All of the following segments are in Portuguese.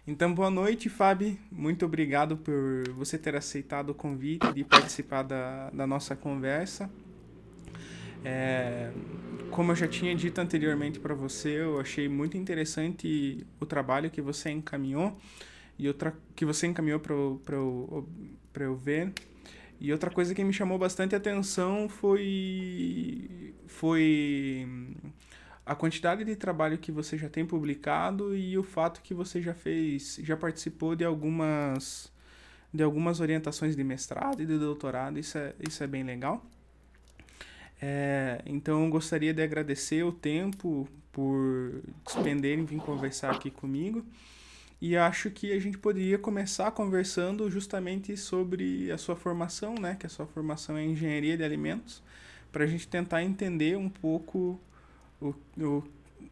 Então, boa noite, Fábio. Muito obrigado por você ter aceitado o convite de participar da nossa conversa. É, Como eu já tinha dito anteriormente para você, eu achei muito interessante o trabalho que você encaminhou e outra que você encaminhou para eu ver. E outra coisa que me chamou bastante atenção foi a quantidade de trabalho que você já tem publicado e o fato que você já participou de algumas orientações de mestrado e de doutorado. Isso é bem legal. Então, eu gostaria de agradecer o tempo por despender em vir conversar aqui comigo. E acho que a gente poderia começar conversando justamente sobre a sua formação, né? Que a sua formação é engenharia de alimentos, para a gente tentar entender um pouco o, o,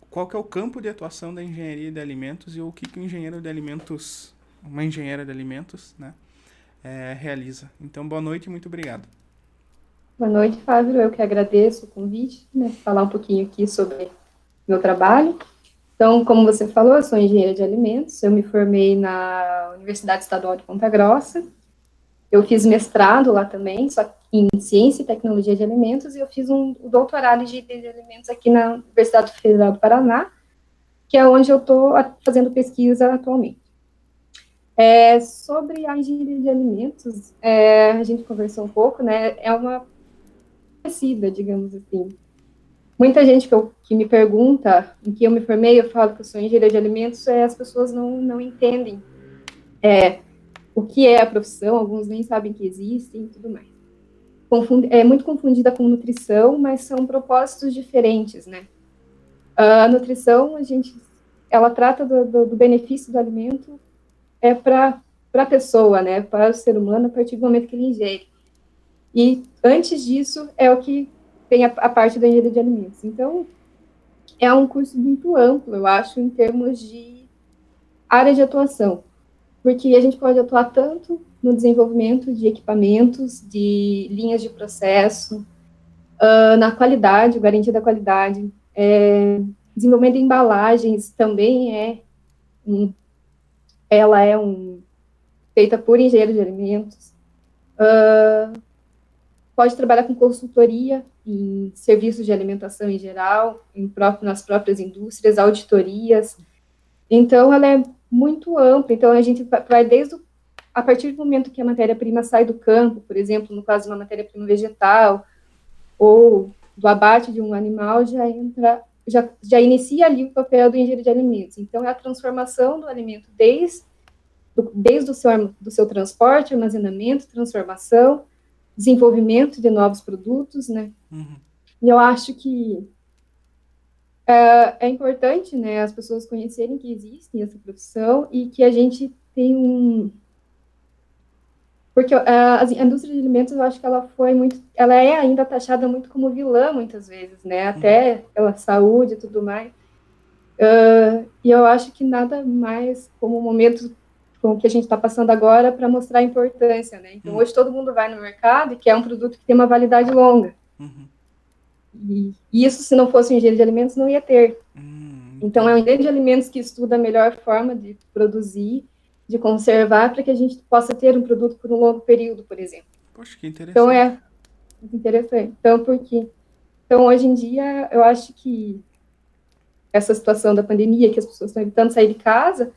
qual que é o campo de atuação da engenharia de alimentos e o que o engenheiro de alimentos, uma engenheira de alimentos, né, realiza. Então, boa noite e muito obrigado. Boa noite, Fábio. Eu que agradeço o convite, né, falar um pouquinho aqui sobre meu trabalho. Então, como você falou, eu sou engenheira de alimentos, eu me formei na Universidade Estadual de Ponta Grossa, eu fiz mestrado lá também, só que em Ciência e Tecnologia de Alimentos, e eu fiz um doutorado em Engenharia de Alimentos aqui na Universidade Federal do Paraná, que é onde eu estou fazendo pesquisa atualmente. Sobre a engenharia de alimentos, a gente conversou um pouco, né, é uma parecida, digamos assim. Muita gente que me pergunta em que eu me formei, eu falo que eu sou engenheira de alimentos, as pessoas não entendem o que é a profissão, alguns nem sabem que existe e tudo mais. É muito confundida com nutrição, mas são propósitos diferentes, né? A nutrição, ela trata do benefício do alimento para a pessoa, né? Para o ser humano, a partir do momento que ele ingere. E antes disso, é o que tem a parte da engenharia de alimentos. Então, é um curso muito amplo, eu acho, em termos de área de atuação, porque a gente pode atuar tanto no desenvolvimento de equipamentos, de linhas de processo, na qualidade, garantia da qualidade, desenvolvimento de embalagens também um, ela é feita por engenheiro de alimentos, pode trabalhar com consultoria em serviços de alimentação em geral, nas próprias indústrias, auditorias. Então, ela é muito ampla. Então, a gente vai a partir do momento que a matéria-prima sai do campo, por exemplo, no caso de uma matéria-prima vegetal, ou do abate de um animal, já inicia ali o papel do engenheiro de alimentos. Então, é a transformação do alimento desde do seu transporte, armazenamento, transformação, desenvolvimento de novos produtos, né? Uhum. E eu acho que é importante, né, as pessoas conhecerem que existe essa profissão e que a gente tem porque a indústria de alimentos, eu acho que ela é ainda taxada muito como vilã muitas vezes, né, Uhum. até pela saúde e tudo mais. E eu acho que nada mais como o momento com o que a gente está passando agora para mostrar a importância, né. Então, Uhum. hoje todo mundo vai no mercado e quer um produto que tem uma validade longa. Uhum. E isso, se não fosse um engenheiro de alimentos, não ia ter. Então, é um Entendi. engenheiro de alimentos que estuda a melhor forma de produzir, de conservar, para que a gente possa ter um produto por um longo período, por exemplo. Poxa, que Então, interessante. é interessante. Então, hoje em dia, eu acho que essa situação da pandemia, que as pessoas estão evitando sair de casa,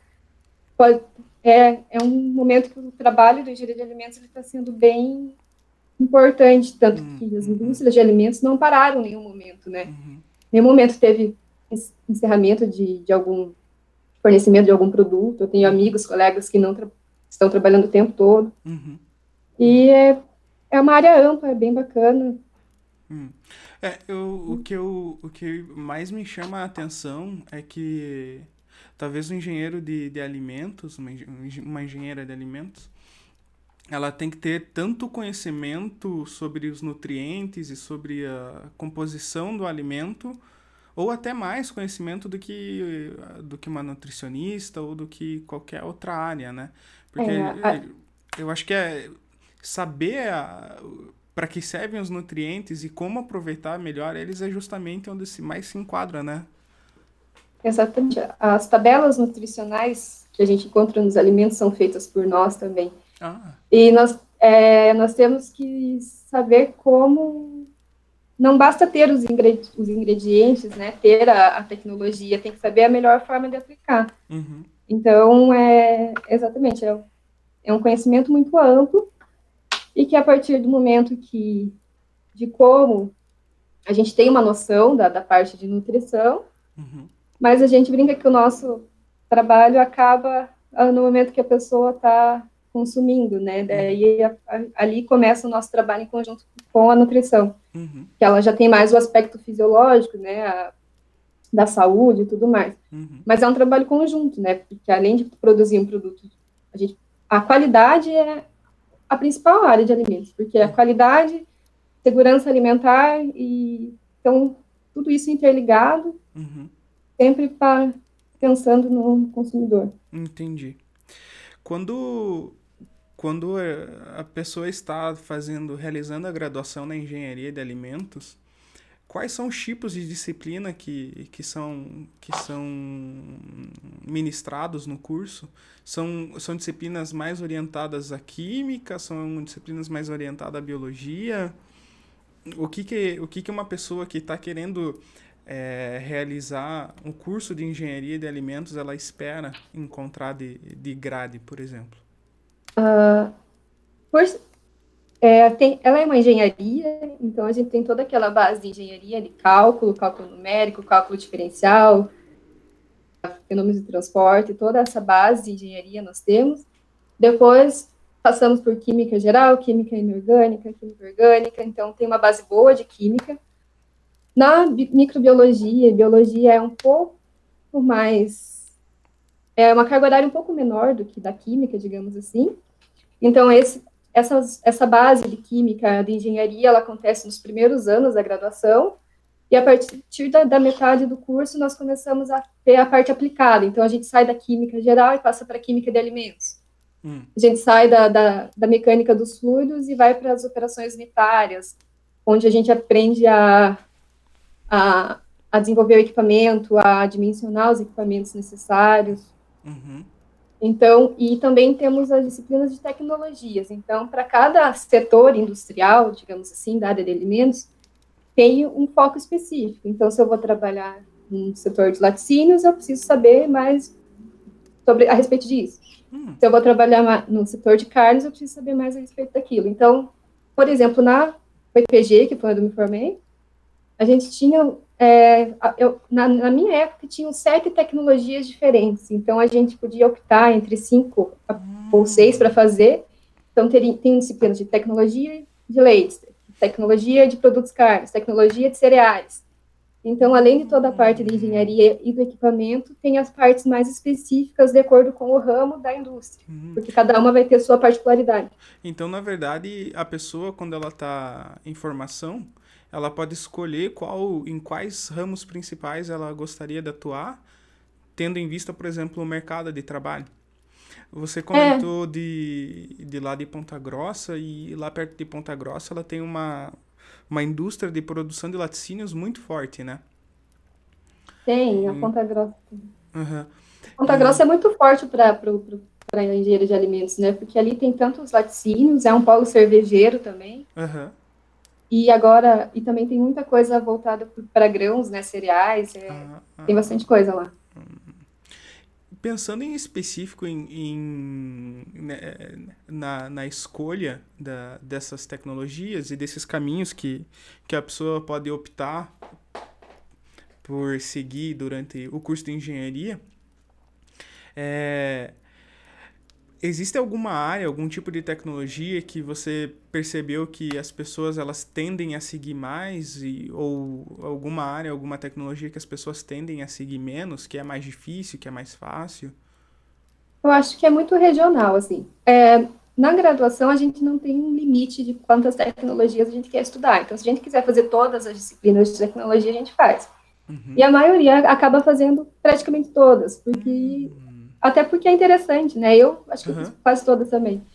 pode, é um momento que o trabalho do engenheiro de alimentos está sendo bem importante, tanto que as Uhum. indústrias de alimentos não pararam em nenhum momento, né? Uhum. Em nenhum momento teve encerramento de algum fornecimento de algum produto. Eu tenho Uhum. amigos, colegas que não estão trabalhando o tempo todo. Uhum. Uhum. E é uma área ampla, é bem bacana. O que mais me chama a atenção é que talvez um engenheiro de alimentos, uma engenheira de alimentos, ela tem que ter tanto conhecimento sobre os nutrientes e sobre a composição do alimento, ou até mais conhecimento do que uma nutricionista ou do que qualquer outra área, né? Porque É, eu acho que é saber para que servem os nutrientes e como aproveitar melhor eles é justamente onde mais se enquadra, né? Exatamente. As tabelas nutricionais que a gente encontra nos alimentos são feitas por nós também. Ah, E nós temos que saber como. Não basta ter os ingredientes, né? Ter a tecnologia, tem que saber a melhor forma de aplicar. uhum, Então, exatamente, é um conhecimento muito amplo e que a partir do momento de como a gente tem uma noção da parte de nutrição, uhum, mas a gente brinca que o nosso trabalho acaba no momento que a pessoa está consumindo, né? uhum, Daí ali começa o nosso trabalho em conjunto com a nutrição, uhum, que ela já tem mais o aspecto fisiológico, né? Da saúde e tudo mais. uhum. Mas é um trabalho conjunto, né? Porque além de produzir um produto, a qualidade é a principal área de alimentos, porque a qualidade, segurança alimentar e então tudo isso interligado, Uhum. sempre pensando no consumidor. Entendi. Quando, quando a pessoa está realizando a graduação na engenharia de alimentos, quais são os tipos de disciplina que são ministrados no curso? São disciplinas mais orientadas à química? São disciplinas mais orientadas à biologia? O que que uma pessoa que está querendo realizar um curso de engenharia de alimentos ela espera encontrar de grade, por exemplo? Por, ela é uma engenharia, então a gente tem toda aquela base de engenharia de cálculo, cálculo numérico, cálculo diferencial, fenômenos de transporte, toda essa base de engenharia nós temos. Depois passamos por química geral, química inorgânica, química orgânica, então tem uma base boa de química. Na microbiologia e biologia é um pouco mais. É uma carga horária um pouco menor do que da química, digamos assim. Então, essa base de química, de engenharia, ela acontece nos primeiros anos da graduação, e a partir da metade do curso, nós começamos a ter a parte aplicada. Então, a gente sai da química geral e passa para a química de alimentos. Hum, A gente sai da mecânica dos fluidos e vai para as operações unitárias, onde a gente aprende a, a desenvolver o equipamento, a dimensionar os equipamentos necessários. uhum, Então, e também temos as disciplinas de tecnologias. Então, para cada setor industrial, digamos assim, da área de alimentos, tem um foco específico. Então, se eu vou trabalhar no setor de laticínios, eu preciso saber mais a respeito disso. hum, Se eu vou trabalhar no setor de carnes, eu preciso saber mais a respeito daquilo. Então, por exemplo, na PPG, que foi onde eu me formei, a gente tinha, na minha época, tinham 7 tecnologias diferentes. Então, a gente podia optar entre 5 ou 6 para fazer. Então, tem disciplinas de tecnologia de leites, tecnologia de produtos carnes, tecnologia de cereais. Então, além de toda a parte de engenharia e do equipamento, tem as partes mais específicas de acordo com o ramo da indústria, uhum. porque cada uma vai ter sua particularidade. Então, na verdade, a pessoa, quando ela está em formação, ela pode escolher em quais ramos principais ela gostaria de atuar, tendo em vista, por exemplo, o mercado de trabalho. Você É, comentou de lá de Ponta Grossa, e lá perto de Ponta Grossa ela tem uma indústria de produção de laticínios muito forte, né? tem a E, Ponta Grossa. aham. Ponta Grossa E, é muito forte para engenharia de alimentos, né? Porque ali tem tantos laticínios, é um polo cervejeiro também, aham. e também tem muita coisa voltada para grãos, né? Cereais, Ah, tem ah. bastante coisa lá. Pensando em específico na escolha dessas tecnologias e desses caminhos que a pessoa pode optar por seguir durante o curso de engenharia, é, existe alguma área, algum tipo de tecnologia que você percebeu que as pessoas elas tendem a seguir mais ou alguma área, alguma tecnologia que as pessoas tendem a seguir menos, que é mais difícil, que é mais fácil? Eu acho que é muito regional, assim. Na graduação, a gente não tem um limite de quantas tecnologias a gente quer estudar. Então, se a gente quiser fazer todas as disciplinas de tecnologia, a gente faz. E Uhum. a maioria acaba fazendo praticamente todas, até porque é interessante, né? Eu acho que eu fiz Aham. quase todas também.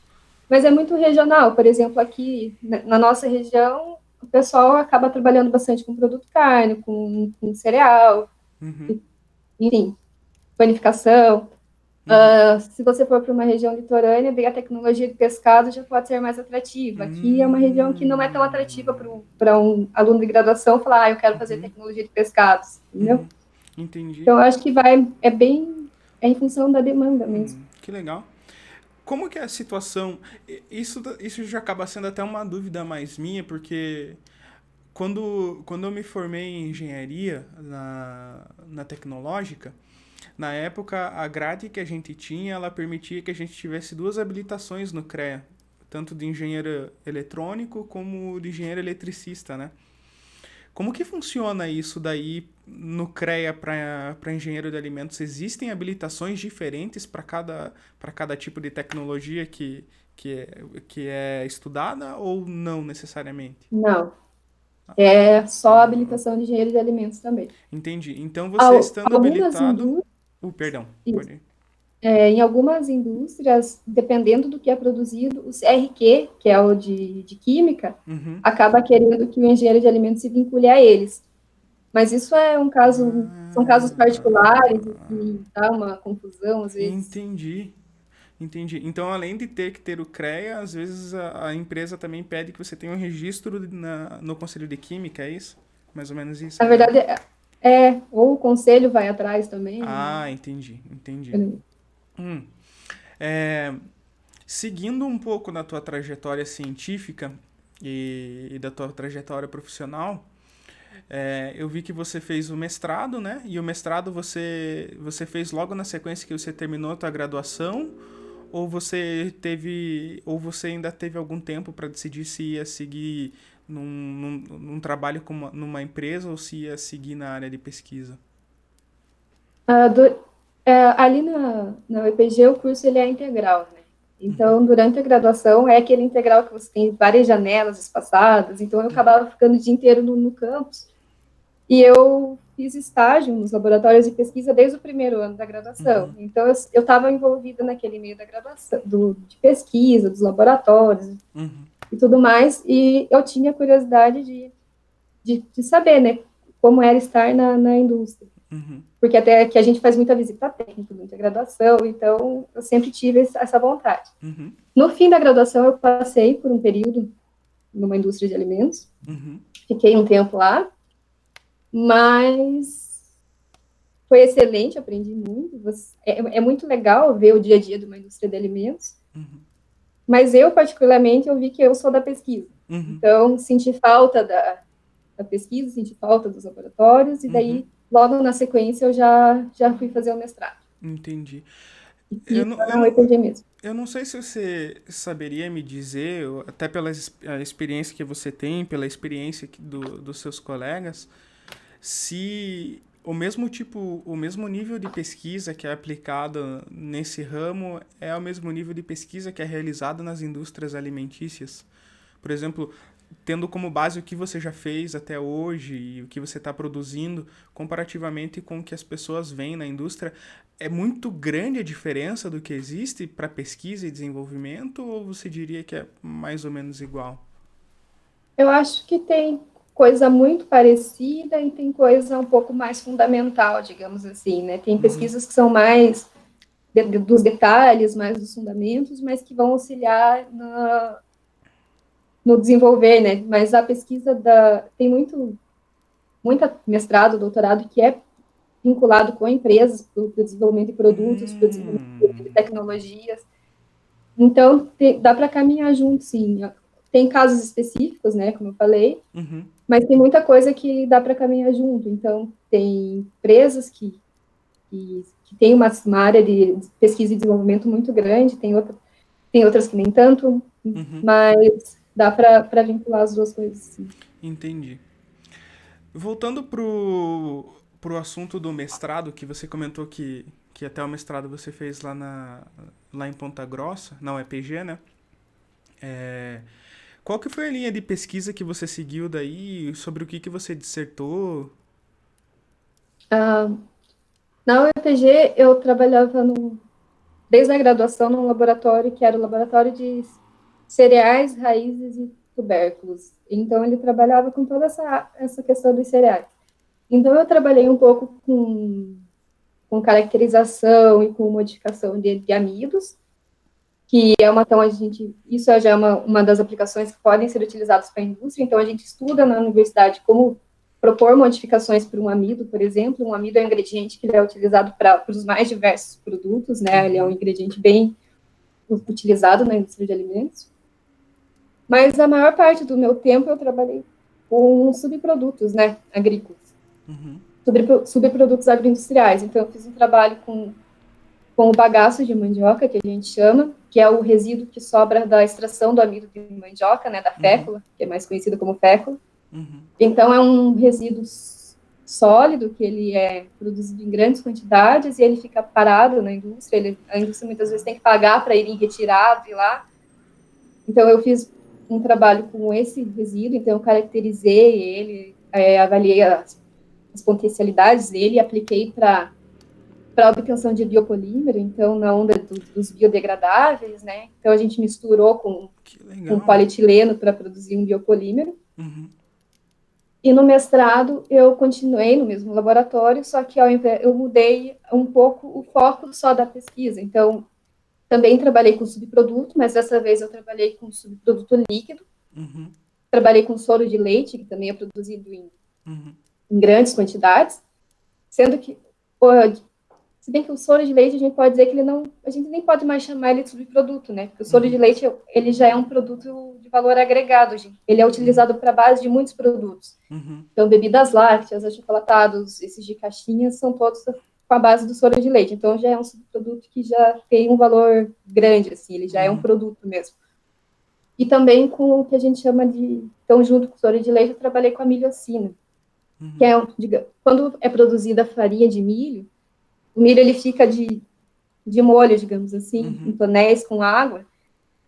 Mas é muito regional. Por exemplo, aqui na nossa região, o pessoal acaba trabalhando bastante com produto carne, com cereal. Uhum. enfim, panificação. Uhum. Se você for para uma região litorânea, daí a tecnologia de pescado já pode ser mais atrativa. Aqui é uma região que não é tão atrativa Hum. para um aluno de graduação falar, eu quero fazer Uhum. tecnologia de pescados, entendeu? Uhum. Entendi. Então, eu acho que é em função da demanda mesmo. Que legal. Como que é a situação? Isso já acaba sendo até uma dúvida mais minha, porque quando eu me formei em engenharia na tecnológica, na época a grade que a gente tinha, ela permitia que a gente tivesse duas habilitações no CREA, tanto de engenheiro eletrônico como de engenheiro eletricista, né? Como que funciona isso daí no CREA para engenheiro de alimentos? Existem habilitações diferentes para cada tipo de tecnologia que é estudada ou não necessariamente? Não, é só habilitação de engenheiro de alimentos também. Entendi. Então você estando Algumas habilitado. indústrias, Perdão, isso. pode ir. Em algumas indústrias, dependendo do que é produzido, o CRQ, que é o de química, Uhum. acaba querendo que o engenheiro de alimentos se vincule a eles. Mas isso é um caso, são casos particulares e que dá uma confusão às vezes. Entendi. Entendi. Então, além de ter que ter o CREA, às vezes a empresa também pede que você tenha um registro no Conselho de Química, é isso? Mais ou menos isso, Na né? verdade, ou o conselho vai atrás também, Ah, entendi, entendi. né? Hum. É, seguindo um pouco na tua trajetória científica e da tua trajetória profissional, eu vi que você fez o mestrado, né? E o mestrado você fez logo na sequência que você terminou a tua graduação? Ou você ainda teve algum tempo para decidir se ia seguir num trabalho numa empresa ou se ia seguir na área de pesquisa? Ah, ali na UEPG, o curso ele é integral, né? Então, durante a graduação, é aquele integral que você tem várias janelas espaçadas, então eu acabava ficando o dia inteiro no campus, e eu fiz estágio nos laboratórios de pesquisa desde o primeiro ano da graduação. Então, eu estava envolvida naquele meio da graduação, de pesquisa, dos laboratórios Uhum, e tudo mais, e eu tinha curiosidade de saber, né, como era estar na indústria. uhum, Porque até que a gente faz muita visita técnica, muita graduação, então eu sempre tive essa vontade. uhum, No fim da graduação, eu passei por um período numa indústria de alimentos, uhum, fiquei um tempo lá, mas foi excelente, aprendi muito. É muito legal ver o dia a dia de uma indústria de alimentos, mas eu, particularmente, eu vi que eu sou da pesquisa. uhum, Então, senti falta da pesquisa, senti falta dos laboratórios, e uhum. daí, logo na sequência, eu já fui fazer o mestrado. Entendi. E Eu fiz não, lá eu na não, UEPG mesmo. eu não sei se você saberia me dizer, ou até pela a experiência que você tem, pela experiência dos seus colegas, se o mesmo nível de pesquisa que é aplicado nesse ramo é o mesmo nível de pesquisa que é realizado nas indústrias alimentícias. Por exemplo, tendo como base o que você já fez até hoje e o que você está produzindo, comparativamente com o que as pessoas veem na indústria, é muito grande a diferença do que existe para pesquisa e desenvolvimento, ou você diria que é mais ou menos igual? Eu acho que tem coisa muito parecida e tem coisa um pouco mais fundamental, digamos assim, né? Tem pesquisas que são mais dos detalhes, mais dos fundamentos, mas que vão auxiliar no desenvolver, né? Mas a pesquisa tem muita mestrado, doutorado que é vinculado com empresas para o desenvolvimento de produtos, para o desenvolvimento de Hum, tecnologias. Então, dá para caminhar junto, sim. Tem casos específicos, né, como eu falei, uhum, mas tem muita coisa que dá para caminhar junto. Então, tem empresas que têm uma área de pesquisa e desenvolvimento muito grande, tem outras que nem tanto, uhum, mas dá para vincular as duas coisas, sim. entendi. Voltando pro assunto do mestrado, que você comentou que até o mestrado você fez lá em Ponta Grossa, na UEPG, né? É, qual que foi a linha de pesquisa que você seguiu daí? Sobre o que você dissertou? Na UFG, eu trabalhava desde a graduação num laboratório que era o laboratório de cereais, raízes e tubérculos. Então, ele trabalhava com toda essa questão dos cereais. Então, eu trabalhei um pouco com com caracterização e com modificação de amidos, que é uma, então, isso já é uma das aplicações que podem ser utilizadas para a indústria, então a gente estuda na universidade como propor modificações para um amido, por exemplo. Um amido é um ingrediente que ele é utilizado para os mais diversos produtos, né, ele é um ingrediente bem utilizado na indústria de alimentos. Mas a maior parte do meu tempo eu trabalhei com subprodutos, né, agrícolas, subprodutos agroindustriais. Então eu fiz um trabalho com o bagaço de mandioca, que a gente chama, que é o resíduo que sobra da extração do amido de mandioca, né, da fécula, que é mais conhecido como fécula. Então, é um resíduo sólido, que ele é produzido em grandes quantidades e ele fica parado na indústria. A indústria muitas vezes tem que pagar para ele ir retirado de lá. Então, eu fiz um trabalho com esse resíduo, então eu caracterizei ele, avaliei as potencialidades dele e apliquei para a obtenção de biopolímero, então na onda dos biodegradáveis, né? Então a gente misturou com polietileno para produzir um biopolímero. E no mestrado eu continuei no mesmo laboratório, só que ao invés, eu mudei um pouco o foco só da pesquisa. Então também trabalhei com subproduto, mas dessa vez eu trabalhei com subproduto líquido. Trabalhei com soro de leite, que também é produzido em grandes quantidades, sendo que se bem que o soro de leite, a gente pode dizer que a gente nem pode mais chamar ele de subproduto, né? Porque o soro de leite, ele já é um produto de valor agregado, gente. Ele é utilizado para a base de muitos produtos. Então, bebidas lácteas, achocolatados, esses de caixinhas, são todos com a base do soro de leite. Então, já é um subproduto que já tem um valor grande, assim, ele já é um produto mesmo. E também com o que a gente chama de... Então, junto com o soro de leite, eu trabalhei com a milhocina, que é, quando é produzida a farinha de milho, o milho ele fica de molho, digamos assim, em tonéis com água,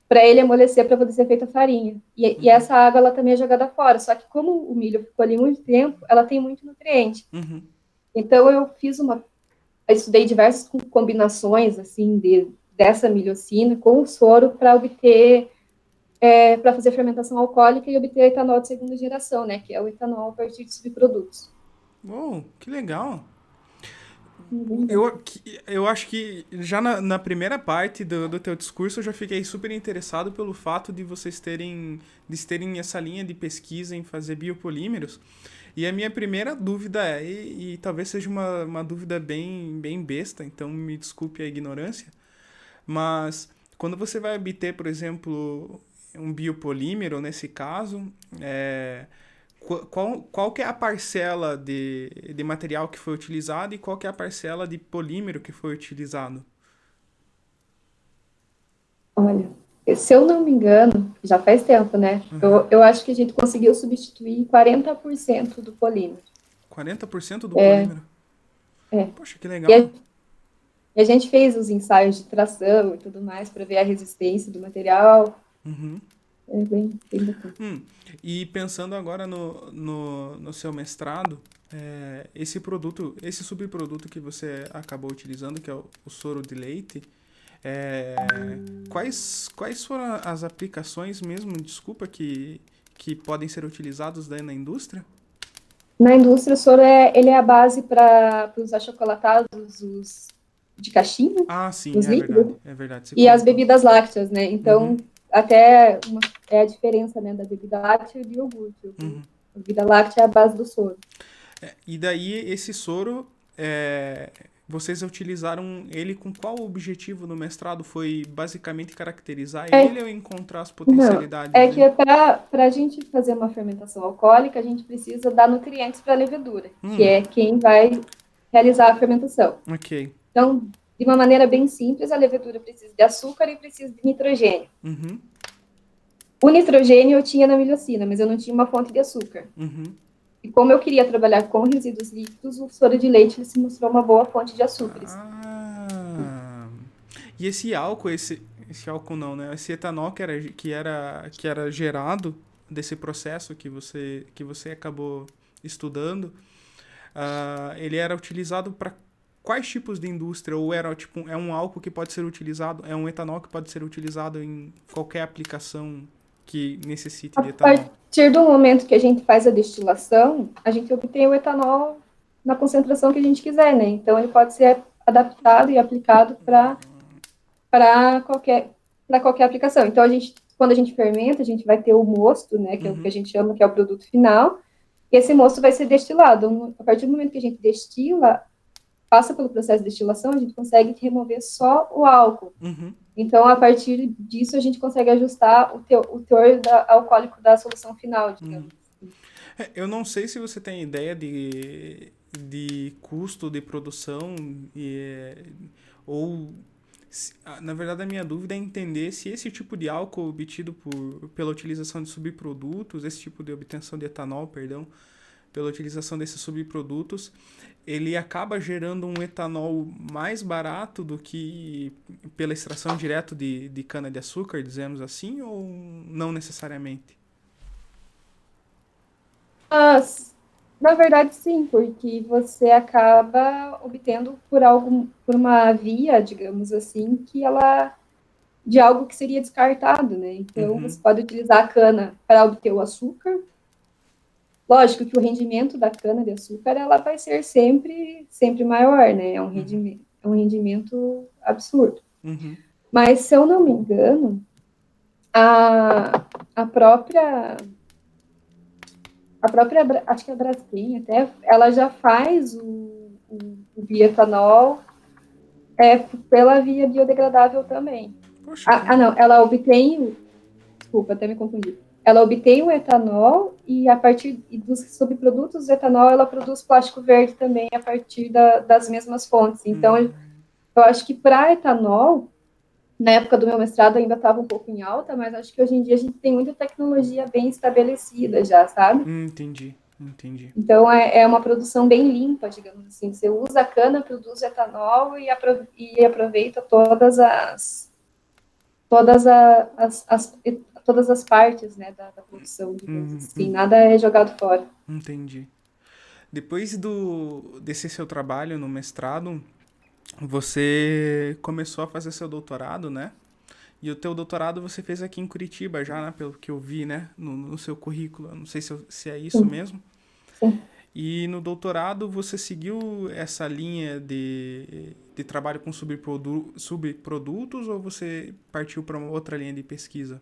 para ele amolecer para poder ser feita farinha. E essa água ela também é jogada fora. Só que como o milho ficou ali muito tempo, ela tem muito nutriente. Então eu estudei diversas combinações assim dessa milhocina com o soro para obter para fazer fermentação alcoólica e obter etanol de segunda geração, né? Que é o etanol a partir de subprodutos. Que legal! Eu acho que já na primeira parte do teu discurso eu já fiquei super interessado pelo fato de vocês terem essa linha de pesquisa em fazer biopolímeros. E a minha primeira dúvida e talvez seja uma dúvida bem besta, então me desculpe a ignorância, mas quando você vai obter, por exemplo, um biopolímero, nesse caso, qual que é a parcela de material que foi utilizado e qual que é a parcela de polímero que foi utilizado? Olha, se eu não me engano, já faz tempo, né? Eu acho que a gente conseguiu substituir 40% do polímero. 40% do polímero? Poxa, que legal. E a gente fez os ensaios de tração e tudo mais para ver a resistência do material. É bem bacana. E pensando agora no seu mestrado, esse subproduto que você acabou utilizando, que é o soro de leite, quais foram as aplicações mesmo, desculpa, que podem ser utilizados daí na indústria? Na indústria, o soro ele é a base para os achocolatados, os de caixinha, sim, os líquidos, é verdade. E as bebidas lácteas, né? Então, até é a diferença, né, da bebida láctea e do iogurte. A bebida láctea é a base do soro. E daí, esse soro, vocês utilizaram ele com qual objetivo no mestrado? Foi basicamente caracterizar ele ou encontrar as potencialidades? Não, que para a gente fazer uma fermentação alcoólica, a gente precisa dar nutrientes para a levedura, que é quem vai realizar a fermentação. Ok. Então, de uma maneira bem simples, a levedura precisa de açúcar e precisa de nitrogênio. O nitrogênio eu tinha na milhocina, mas eu não tinha uma fonte de açúcar. E como eu queria trabalhar com resíduos líquidos, o soro de leite se mostrou uma boa fonte de açúcares. E esse álcool, esse álcool não, né? Esse etanol que era gerado desse processo que você acabou estudando, ele era utilizado para quais tipos de indústria? Ou é um álcool que pode ser utilizado, é um etanol que pode ser utilizado em qualquer aplicação que necessite de etanol? A partir do momento que a gente faz a destilação, a gente obtém o etanol na concentração que a gente quiser, né? Então, ele pode ser adaptado e aplicado para qualquer aplicação. Então, quando a gente fermenta, a gente vai ter o mosto, né, que é o que a gente chama, que é o produto final, e esse mosto vai ser destilado. A partir do momento que a gente destila, passa pelo processo de destilação, a gente consegue remover só o álcool. Uhum. Então, a partir disso, a gente consegue ajustar o teor alcoólico da solução final, digamos. Eu não sei se você tem ideia de custo de produção ou na verdade a minha dúvida é entender se esse tipo de álcool obtido pela utilização de subprodutos, esse tipo de obtenção de etanol, perdão, pela utilização desses subprodutos, ele acaba gerando um etanol mais barato do que pela extração direto de cana-de-açúcar, dizemos assim, ou não necessariamente? Mas, na verdade, sim, porque você acaba obtendo por uma via, digamos assim, de algo que seria descartado, né? Então, você pode utilizar a cana para obter o açúcar. Lógico que o rendimento da cana-de-açúcar, ela vai ser sempre maior, né? É um rendimento absurdo. Mas, se eu não me engano, a própria acho que a Braskem até, ela já faz o bioetanol pela via biodegradável também. Poxa, Não, ela obtém, desculpa, até me confundi. Ela obtém o etanol e a partir dos subprodutos do etanol, ela produz plástico verde também a partir das mesmas fontes. Então, eu acho que para etanol, na época do meu mestrado ainda estava um pouco em alta, mas acho que hoje em dia a gente tem muita tecnologia bem estabelecida já, sabe? entendi. Então é uma produção bem limpa, digamos assim. Você usa a cana, produz etanol e aproveita todas as partes, né, da produção, digamos assim. Nada é jogado fora. Entendi. Depois desse seu trabalho no mestrado, você começou a fazer seu doutorado, né? E o teu doutorado você fez aqui em Curitiba já, né? Pelo que eu vi, né? No seu currículo. Não sei se é isso mesmo. Sim. E no doutorado você seguiu essa linha de trabalho com subprodutos ou você partiu para uma outra linha de pesquisa?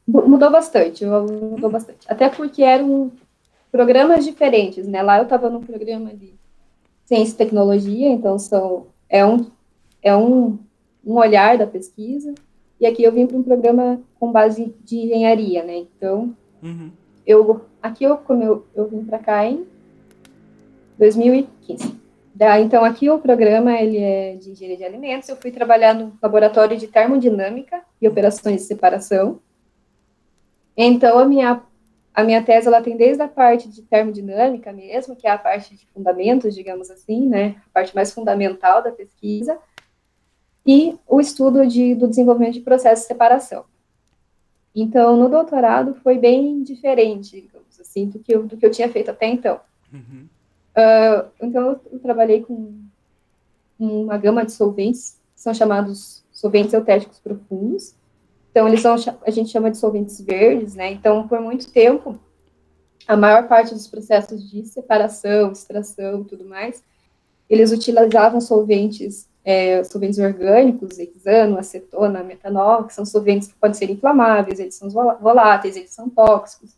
Mudou bastante, mudou bastante. Até porque eram programas diferentes, né? Lá eu estava num programa de ciência e tecnologia, então é um olhar da pesquisa, e aqui eu vim para um programa com base de engenharia, né? Então, como eu vim para cá em 2015. Então, aqui o programa ele é de engenharia de alimentos, eu fui trabalhar no laboratório de termodinâmica e operações de separação. Então, a minha tese, ela tem desde a parte de termodinâmica mesmo, que é a parte de fundamentos, digamos assim, né? A parte mais fundamental da pesquisa, e o estudo do desenvolvimento de processos de separação. Então, no doutorado foi bem diferente, digamos assim, do que eu tinha feito até então. Então, eu trabalhei com uma gama de solventes, que são chamados solventes eutéticos profundos. Então, a gente chama de solventes verdes, né? Então, por muito tempo, a maior parte dos processos de separação, extração e tudo mais, eles utilizavam solventes orgânicos, hexano, acetona, metanol, que são solventes que podem ser inflamáveis, eles são voláteis, eles são tóxicos.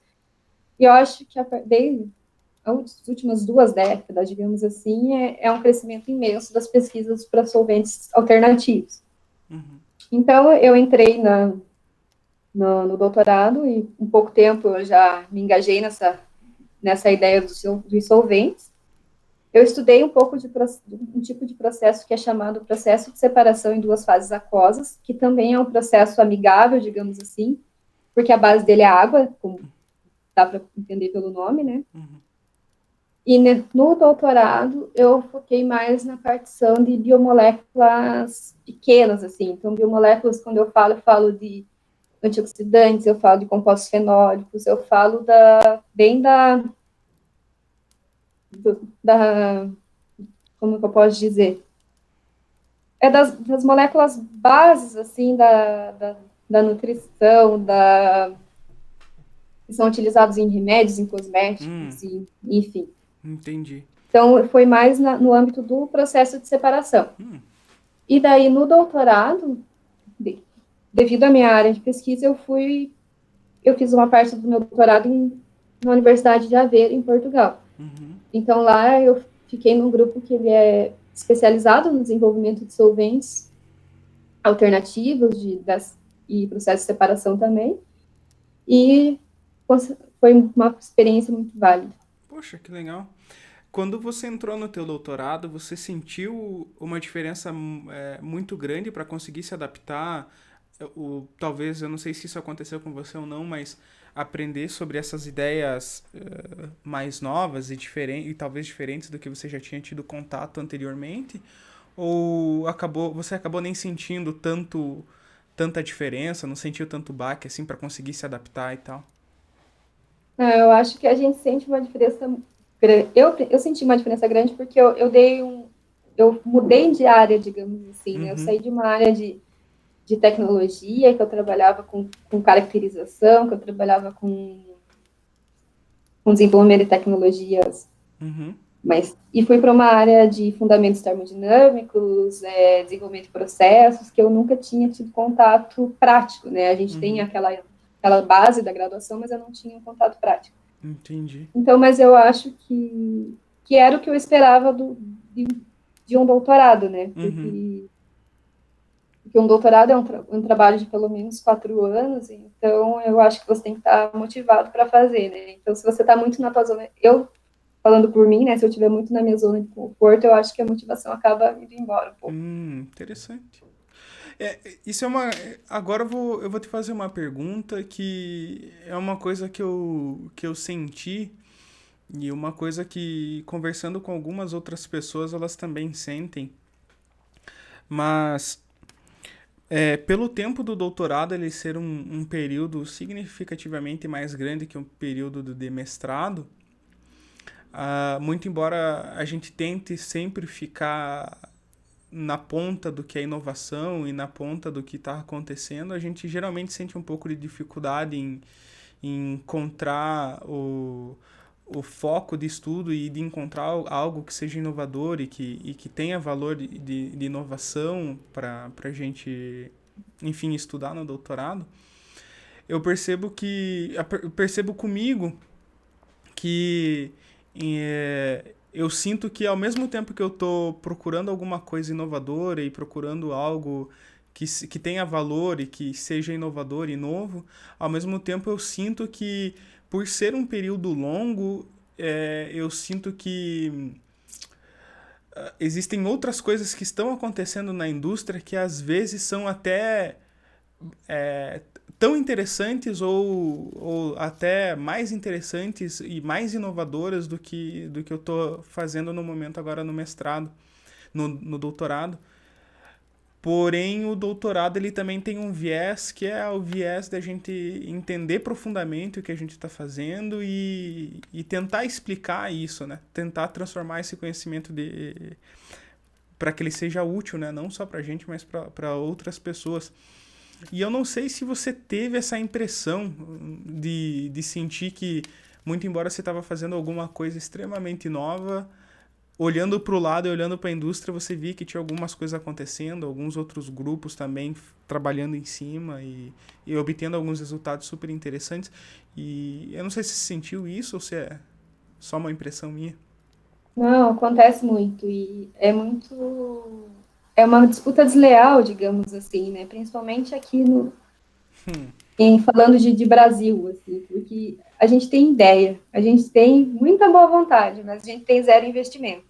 E eu acho que desde as últimas 2 décadas, digamos assim, é um crescimento imenso das pesquisas para solventes alternativos. Então, eu entrei no doutorado e, em pouco tempo, eu já me engajei nessa ideia dos solventes. Eu estudei um pouco de um tipo de processo que é chamado processo de separação em 2 fases aquosas, que também é um processo amigável, digamos assim, porque a base dele é água, como dá para entender pelo nome, né? E no doutorado eu foquei mais na partição de biomoléculas pequenas, assim. Então, biomoléculas, quando eu falo de antioxidantes, eu falo de compostos fenólicos, eu falo como que eu posso dizer? Das moléculas bases, assim, da nutrição, que são utilizados em remédios, em cosméticos, enfim. Entendi. Então, foi mais no âmbito do processo de separação. E daí, no doutorado, devido à minha área de pesquisa, eu fiz uma parte do meu doutorado na Universidade de Aveiro, em Portugal. Então, lá eu fiquei num grupo que ele é especializado no desenvolvimento de solventes alternativos e processo de separação também. E foi uma experiência muito válida. Poxa, que legal. Quando você entrou no teu doutorado, você sentiu uma diferença muito grande para conseguir se adaptar? Talvez, eu não sei se isso aconteceu com você ou não, mas aprender sobre essas ideias mais novas e talvez diferentes do que você já tinha tido contato anteriormente? Ou você acabou nem sentindo tanta diferença, não sentiu tanto baque assim para conseguir se adaptar e tal? Eu acho que a gente sente uma diferença. Eu senti uma diferença grande porque eu mudei de área, digamos assim, né? Eu saí de uma área de tecnologia, que eu trabalhava com caracterização, que eu trabalhava com desenvolvimento de tecnologias, e fui para uma área de fundamentos termodinâmicos, desenvolvimento de processos, que eu nunca tinha tido contato prático, né? A gente tem aquela base da graduação, mas eu não tinha um contato prático. Entendi. Então, mas eu acho que era o que eu esperava de um doutorado, né? Porque um doutorado é um trabalho de pelo menos 4 anos, então eu acho que você tem que estar motivado para fazer, né? Então, se você está muito na tua zona... falando por mim, né? Se eu estiver muito na minha zona de conforto, eu acho que a motivação acaba indo embora um pouco. Interessante. Isso é uma. Agora eu vou te fazer uma pergunta que é uma coisa que eu senti e uma coisa que, conversando com algumas outras pessoas, elas também sentem. Mas, pelo tempo do doutorado ele ser um período significativamente mais grande que um período de mestrado, muito embora a gente tente sempre ficar na ponta do que é inovação e na ponta do que está acontecendo, a gente geralmente sente um pouco de dificuldade em encontrar o foco de estudo e de encontrar algo que seja inovador e que tenha valor de inovação para a gente, enfim, estudar no doutorado. Eu percebo comigo que eu sinto que ao mesmo tempo que eu estou procurando alguma coisa inovadora e procurando algo que tenha valor e que seja inovador e novo, ao mesmo tempo eu sinto que, por ser um período longo, eu sinto que existem outras coisas que estão acontecendo na indústria que às vezes são até tão interessantes ou até mais interessantes e mais inovadoras do que eu estou fazendo no momento agora no mestrado, no doutorado. Porém, o doutorado ele também tem um viés que é o viés da gente entender profundamente o que a gente está fazendo e tentar explicar isso, né? Tentar transformar esse conhecimento para que ele seja útil, né? Não só para a gente, mas para outras pessoas. E eu não sei se você teve essa impressão de sentir que, muito embora você estava fazendo alguma coisa extremamente nova, olhando para o lado e olhando para a indústria, você via que tinha algumas coisas acontecendo, alguns outros grupos também trabalhando em cima e obtendo alguns resultados super interessantes. E eu não sei se você sentiu isso ou se é só uma impressão minha. Não, acontece muito. E é uma disputa desleal, digamos assim, né? Principalmente aqui falando de Brasil, assim, porque a gente tem ideia, a gente tem muita boa vontade, mas a gente tem zero investimento.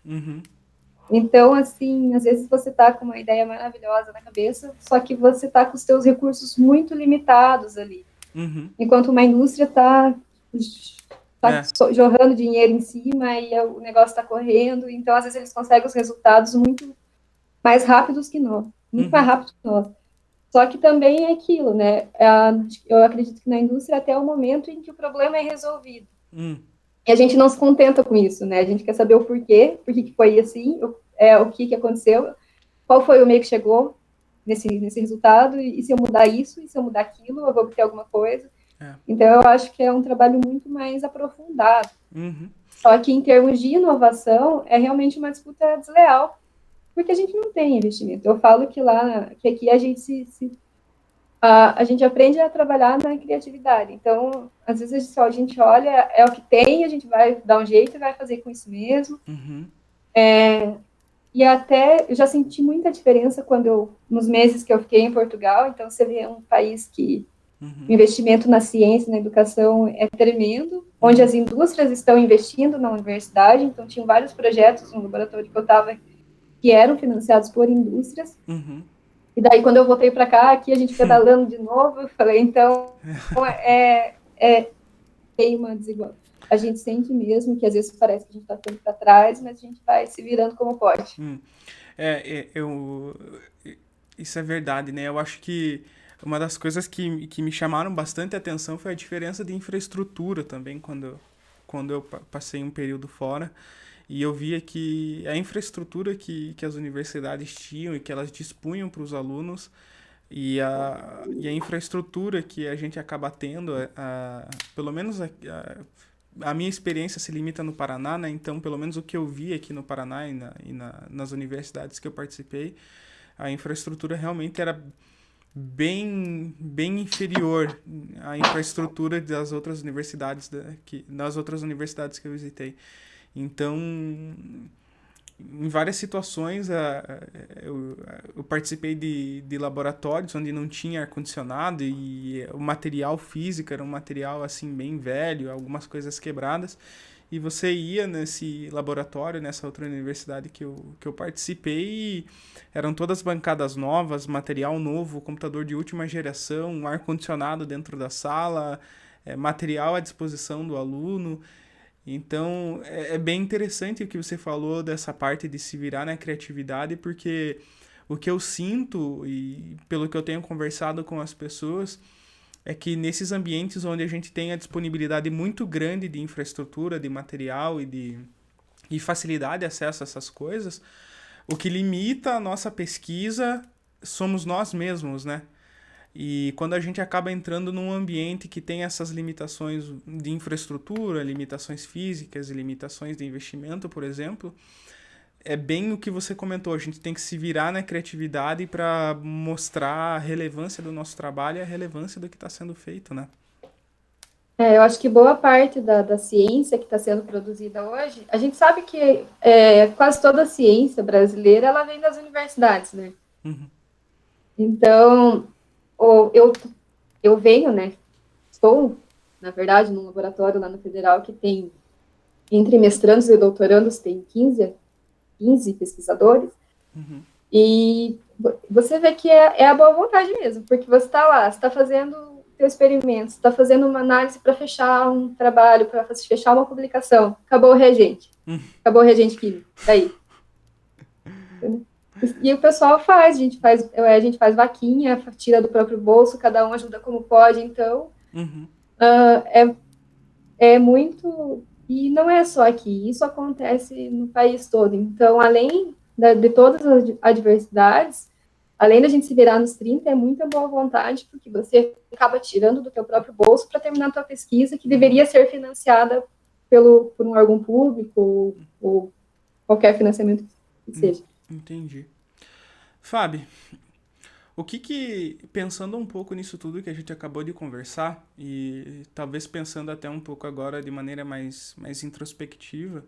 Então, assim, às vezes você está com uma ideia maravilhosa na cabeça, só que você está com os seus recursos muito limitados ali. Enquanto uma indústria está jorrando dinheiro em cima e o negócio está correndo, então às vezes eles conseguem os resultados muito mais rápidos que nós, muito mais rápido que nós. Só que também é aquilo, né? Eu acredito que na indústria até o momento em que o problema é resolvido. E a gente não se contenta com isso, né? A gente quer saber o porquê, por que foi assim, o que aconteceu, qual foi o meio que chegou nesse resultado, e se eu mudar isso, e se eu mudar aquilo, eu vou obter alguma coisa. Então, eu acho que é um trabalho muito mais aprofundado. Só que em termos de inovação, é realmente uma disputa desleal, porque a gente não tem investimento. Eu falo que aqui a gente a gente aprende a trabalhar na criatividade. Então, às vezes só a gente olha, é o que tem, a gente vai dar um jeito e vai fazer com isso mesmo. Uhum. E até eu já senti muita diferença nos meses que eu fiquei em Portugal. Então, você vê um país que o investimento na ciência, na educação é tremendo, onde as indústrias estão investindo na universidade. Então, tinham vários projetos no laboratório que eu estava que eram financiados por indústrias. Uhum. E daí, quando eu voltei para cá, aqui a gente pedalando de novo, eu falei, então, tem uma desigualdade. A gente sente mesmo que às vezes parece que a gente está ficando para trás, mas a gente vai se virando como pode. Isso é verdade, né? Eu acho que uma das coisas que me chamaram bastante atenção foi a diferença de infraestrutura também, quando eu passei um período fora. E eu via que a infraestrutura que as universidades tinham e que elas dispunham para os alunos e a infraestrutura que a gente acaba tendo, pelo menos a minha experiência se limita no Paraná, né? Então, pelo menos o que eu vi aqui no Paraná nas universidades que eu participei, a infraestrutura realmente era bem inferior à infraestrutura das outras universidades que eu visitei. Então, em várias situações, eu participei de laboratórios onde não tinha ar-condicionado e o material físico era um material assim bem velho, algumas coisas quebradas. E você ia nesse laboratório, nessa outra universidade que eu participei, e eram todas bancadas novas, material novo, computador de última geração, ar-condicionado dentro da sala, material à disposição do aluno. Então, é bem interessante o que você falou dessa parte de se virar na criatividade, porque o que eu sinto, e pelo que eu tenho conversado com as pessoas, é que nesses ambientes onde a gente tem a disponibilidade muito grande de infraestrutura, de material e facilidade de acesso a essas coisas, o que limita a nossa pesquisa somos nós mesmos, né? E quando a gente acaba entrando num ambiente que tem essas limitações de infraestrutura, limitações físicas e limitações de investimento, por exemplo, é bem o que você comentou, a gente tem que se virar na criatividade para mostrar a relevância do nosso trabalho e a relevância do que está sendo feito, né? Eu acho que boa parte da ciência que está sendo produzida hoje, a gente sabe que quase toda a ciência brasileira ela vem das universidades, né? Uhum. Então, eu venho, né? Estou, na verdade, num laboratório lá na Federal que tem, entre mestrandos e doutorandos, tem 15 pesquisadores. Uhum. E você vê que é a boa vontade mesmo, porque você está lá, você está fazendo seu experimento, você está fazendo uma análise para fechar um trabalho, para fechar uma publicação. Acabou o reagente. Acabou o reagente químico. Daí. E o pessoal a gente faz vaquinha, tira do próprio bolso, cada um ajuda como pode, então Uhum. é muito. E não é só aqui, isso acontece no país todo. Então, além de todas as adversidades, além da gente se virar nos 30, é muita boa vontade, porque você acaba tirando do teu próprio bolso para terminar a tua pesquisa, que deveria ser financiada por um órgão público ou qualquer financiamento que seja. Entendi. Fábio, pensando um pouco nisso tudo que a gente acabou de conversar, e talvez pensando até um pouco agora de maneira mais introspectiva,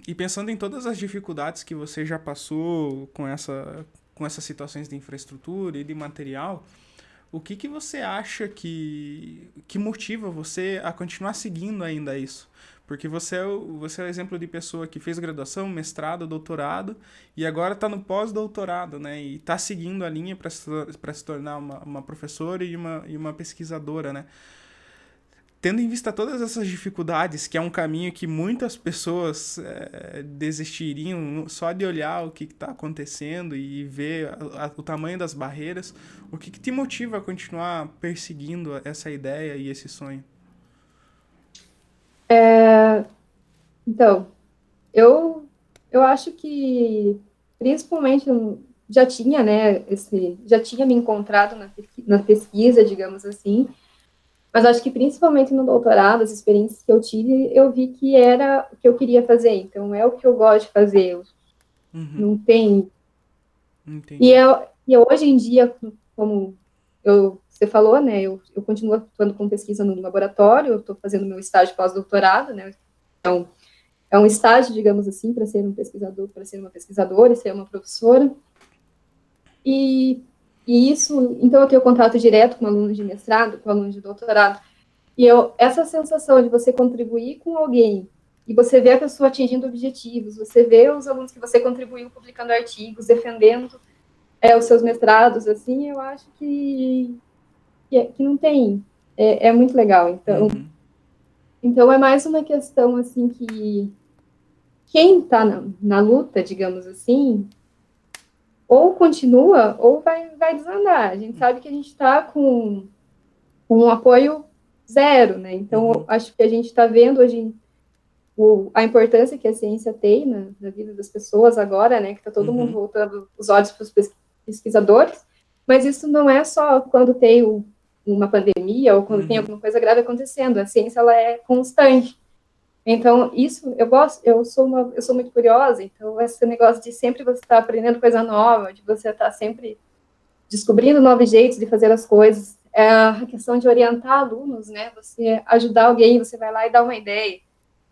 e pensando em todas as dificuldades que você já passou com essas situações de infraestrutura e de material, o que você acha que motiva você a continuar seguindo ainda isso? Porque você é o exemplo de pessoa que fez graduação, mestrado, doutorado e agora está no pós-doutorado, né? E está seguindo a linha para se tornar uma professora e uma pesquisadora, né? Tendo em vista todas essas dificuldades, que é um caminho que muitas pessoas desistiriam só de olhar o que está acontecendo e ver o tamanho das barreiras, o que te motiva a continuar perseguindo essa ideia e esse sonho? Então, eu acho que, principalmente, eu já tinha, né, já tinha me encontrado na pesquisa, digamos assim, Mas acho que principalmente no doutorado, as experiências que eu tive, eu vi que era o que eu queria fazer. Então, é o que eu gosto de fazer. Uhum. Não tem. E, Entendi. eu, e hoje em dia, como você falou, né? Eu continuo atuando com pesquisa no laboratório, eu estou fazendo meu estágio pós-doutorado, né? Então, é um estágio, digamos assim, para ser um pesquisador, para ser uma pesquisadora e ser uma professora. E, e isso, então eu tenho contato direto com alunos de mestrado, com alunos de doutorado. E essa sensação de você contribuir com alguém e você ver a pessoa atingindo objetivos, você vê os alunos que você contribuiu publicando artigos, defendendo os seus mestrados, assim, eu acho que não tem. É muito legal. Uhum. Então é mais uma questão, assim, que quem está na luta, digamos assim, ou continua ou vai desandar. A gente sabe que a gente está com um apoio zero, né? Então, Uhum. acho que a gente está vendo hoje a importância que a ciência tem na vida das pessoas agora, né? Que está todo mundo Uhum. voltando os olhos para os pesquisadores, mas isso não é só quando tem uma pandemia ou quando tem Uhum. alguma coisa grave acontecendo. A ciência ela é constante. Então, isso eu gosto, eu sou muito curiosa, então esse negócio de sempre você estar aprendendo coisa nova, de você estar sempre descobrindo novos jeitos de fazer as coisas, é a questão de orientar alunos, né? Você ajudar alguém, você vai lá e dá uma ideia.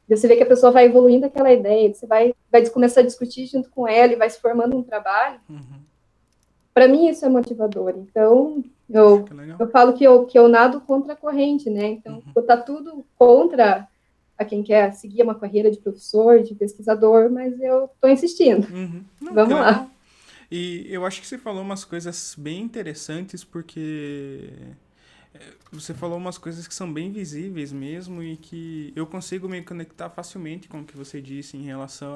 Você vê que a pessoa vai evoluindo aquela ideia, você vai começar a discutir junto com ela e vai se formando um trabalho. Uhum. Para mim, isso é motivador. Então, Que legal. eu falo que eu nado contra a corrente, né? Então, tá tudo contra a quem quer seguir uma carreira de professor, de pesquisador, mas eu estou insistindo. Uhum. Não, que Vamos lá. legal. E eu acho que você falou umas coisas bem interessantes, porque você falou umas coisas que são bem visíveis mesmo e que eu consigo me conectar facilmente com o que você disse em relação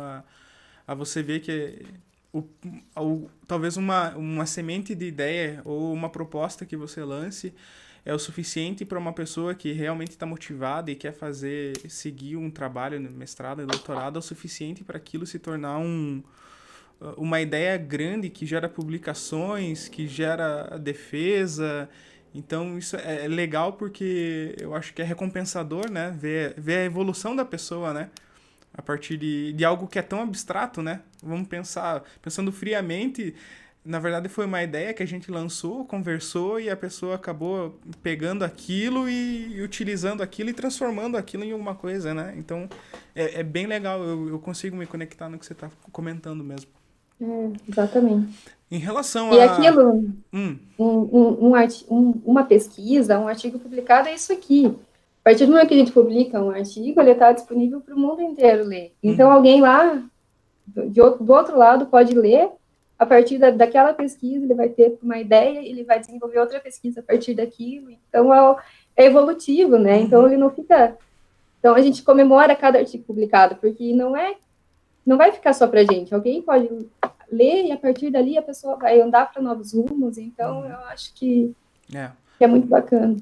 a você ver que o, talvez uma semente de ideia ou uma proposta que você lance é o suficiente para uma pessoa que realmente está motivada e quer seguir um trabalho no mestrado e doutorado, é o suficiente para aquilo se tornar uma ideia grande que gera publicações, que gera defesa. Então isso é legal porque eu acho que é recompensador, né? Ver a evolução da pessoa, né? A partir de algo que é tão abstrato, né? Vamos pensando friamente, na verdade foi uma ideia que a gente lançou, conversou e a pessoa acabou pegando aquilo e utilizando aquilo e transformando aquilo em alguma coisa, né? Então é bem legal, eu consigo me conectar no que você está comentando mesmo. Exatamente. Em relação E a. aquilo, Hum, uma pesquisa, um artigo publicado é isso aqui. A partir do momento que a gente publica um artigo, ele está disponível para o mundo inteiro ler. Então, uhum, alguém lá do outro lado pode ler, a partir daquela pesquisa, ele vai ter uma ideia, ele vai desenvolver outra pesquisa a partir daquilo. Então, é evolutivo, né? Então, uhum, ele não fica. Então, a gente comemora cada artigo publicado, porque não vai ficar só para a gente. Alguém pode ler e a partir dali a pessoa vai andar para novos rumos. Então, eu acho é, que é muito bacana.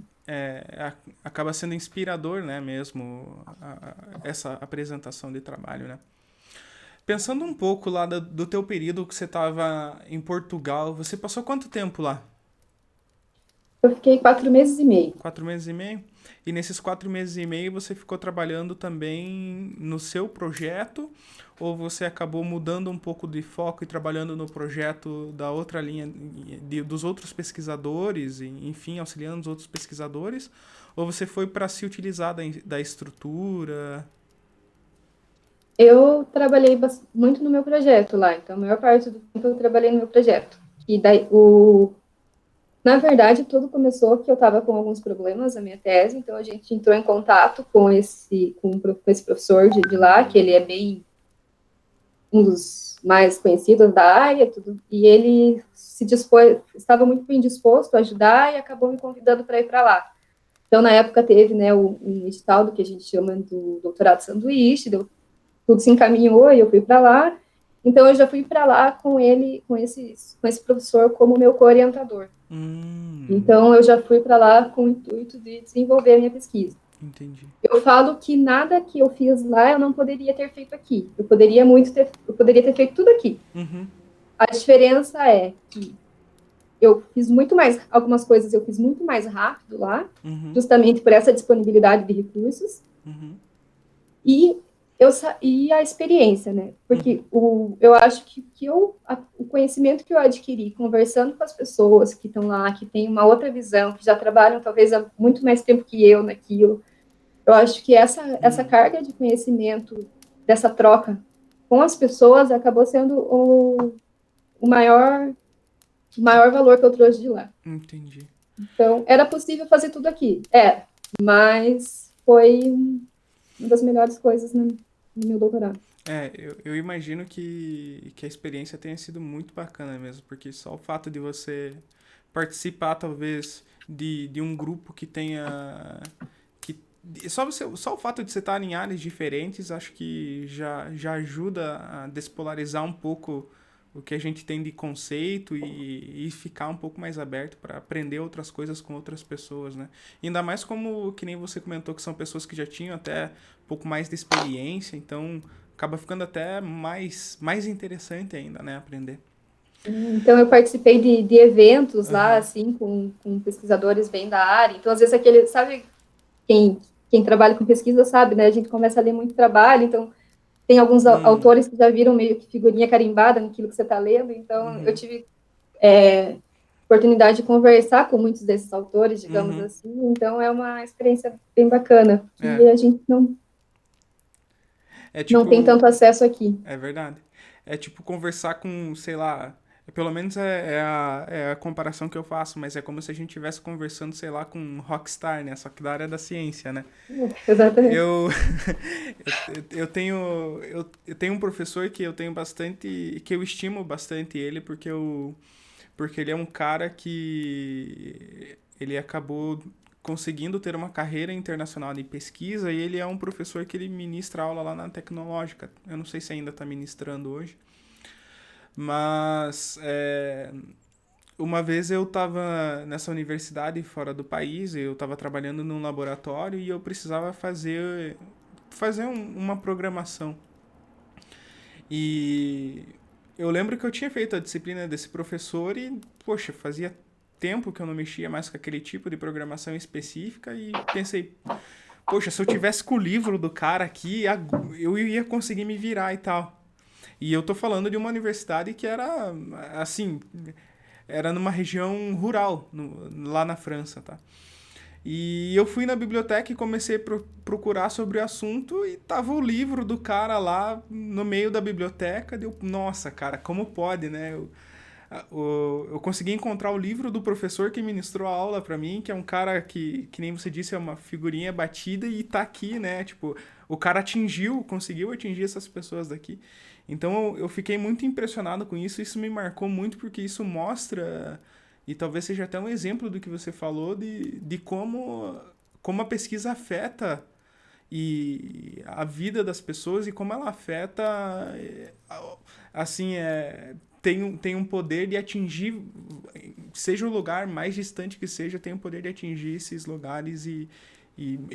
acaba sendo inspirador, né, mesmo, essa apresentação de trabalho, né? Pensando um pouco lá do teu período que você estava em Portugal, você passou quanto tempo lá? Eu fiquei 4 meses e meio. 4 meses e meio? E nesses 4 meses e meio você ficou trabalhando também no seu projeto? Ou você acabou mudando um pouco de foco e trabalhando no projeto da outra linha, dos outros pesquisadores, enfim, auxiliando os outros pesquisadores? Ou você foi para se utilizar da estrutura? Eu trabalhei muito no meu projeto lá, então a maior parte do tempo eu trabalhei no meu projeto. E daí, na verdade, tudo começou que eu estava com alguns problemas na minha tese, então a gente entrou em contato com esse professor de lá, que ele é bem um dos mais conhecidos da área, tudo, e ele estava muito bem disposto a ajudar e acabou me convidando para ir para lá. Então, na época, teve, né, um edital do que a gente chama do doutorado sanduíche, tudo se encaminhou e eu fui para lá. Então, eu já fui para lá com ele, com esse professor como meu co-orientador. Então, eu já fui para lá com o intuito de desenvolver a minha pesquisa. Entendi. Eu falo que nada que eu fiz lá eu não poderia ter feito aqui. Eu poderia ter feito tudo aqui. Uhum. A diferença é que eu fiz muito mais, algumas coisas eu fiz muito mais rápido lá, Uhum. justamente por essa disponibilidade de recursos, Uhum. e, e a experiência, né? Uhum. Porque eu acho que o conhecimento que eu adquiri conversando com as pessoas que estão lá, que têm uma outra visão, que já trabalham talvez há muito mais tempo que eu naquilo, eu acho que essa Uhum. carga de conhecimento, dessa troca com as pessoas, acabou sendo o maior valor que eu trouxe de lá. Entendi. Então, era possível fazer tudo aqui. Mas foi uma das melhores coisas no meu doutorado. Eu imagino que a experiência tenha sido muito bacana mesmo, porque só o fato de você participar, talvez, de um grupo que tenha. Que, só o fato de você estar em áreas diferentes, acho que já ajuda a despolarizar um pouco o que a gente tem de conceito e ficar um pouco mais aberto para aprender outras coisas com outras pessoas, né? E ainda mais como, que nem você comentou, que são pessoas que já tinham até um pouco mais de experiência, então acaba ficando até mais interessante ainda, né? Aprender. Então, eu participei de eventos lá, Aham. assim, com pesquisadores bem da área. Então, às vezes, sabe, quem, quem trabalha com pesquisa sabe, né? A gente começa a ler muito trabalho, então, tem alguns Hum. autores que já viram meio que figurinha carimbada naquilo que você está lendo. Então, eu Uhum. tive oportunidade de conversar com muitos desses autores, digamos Uhum. assim. Então, é uma experiência bem bacana, É. que a gente É não tem tipo. tanto acesso aqui. É verdade. É tipo conversar com, sei lá. Pelo menos é a comparação que eu faço, mas é como se a gente estivesse conversando, sei lá, com um rockstar, né? Só que da área da ciência, né? Exatamente. Eu, eu tenho um professor que eu tenho bastante, que eu estimo bastante ele, porque ele é um cara que ele acabou conseguindo ter uma carreira internacional de pesquisa e ele é um professor que ele ministra aula lá na Tecnológica. Eu não sei se ainda está ministrando hoje, mas uma vez eu estava nessa universidade fora do país, eu estava trabalhando num laboratório e eu precisava fazer uma programação. E eu lembro que eu tinha feito a disciplina desse professor e, poxa, fazia tempo que eu não mexia mais com aquele tipo de programação específica e pensei, poxa, se eu tivesse com o livro do cara aqui, eu ia conseguir me virar e tal. E eu tô falando de uma universidade que era, assim, era numa região rural, lá na França, tá? E eu fui na biblioteca e comecei a procurar sobre o assunto e tava o livro do cara lá no meio da biblioteca. Deu, nossa, cara, como pode, né? Eu consegui encontrar o livro do professor que ministrou a aula pra mim, que é um cara que nem você disse, é uma figurinha batida e tá aqui, né? Tipo, o cara conseguiu atingir essas pessoas daqui. Então eu fiquei muito impressionado com isso me marcou muito porque isso mostra, e talvez seja até um exemplo do que você falou, de como a pesquisa afeta e a vida das pessoas e como ela afeta, assim, tem um poder de atingir, seja o lugar mais distante que seja, tem o poder de atingir esses lugares e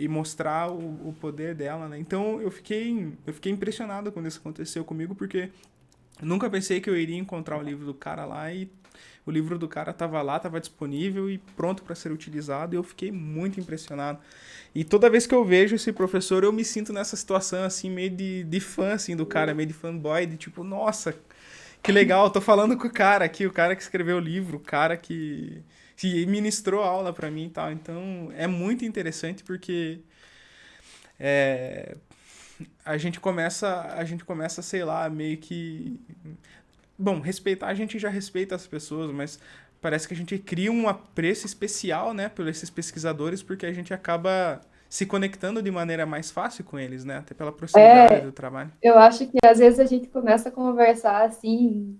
mostrar o poder dela, né? Então eu fiquei impressionado quando isso aconteceu comigo, porque nunca pensei que eu iria encontrar o livro do cara lá e o livro do cara tava lá, tava disponível e pronto para ser utilizado e eu fiquei muito impressionado. E toda vez que eu vejo esse professor, eu me sinto nessa situação assim, meio de fã assim do cara, meio de fanboy, de tipo, nossa, que legal, tô falando com o cara aqui, o cara que escreveu o livro, o cara que ministrou aula para mim e tal. Então, é muito interessante porque é, a gente começa, sei lá, meio que bom, respeitar, a gente já respeita as pessoas, mas parece que a gente cria um apreço especial, né, por esses pesquisadores, porque a gente acaba se conectando de maneira mais fácil com eles, né, até pela proximidade do trabalho. Eu acho que às vezes a gente começa a conversar assim,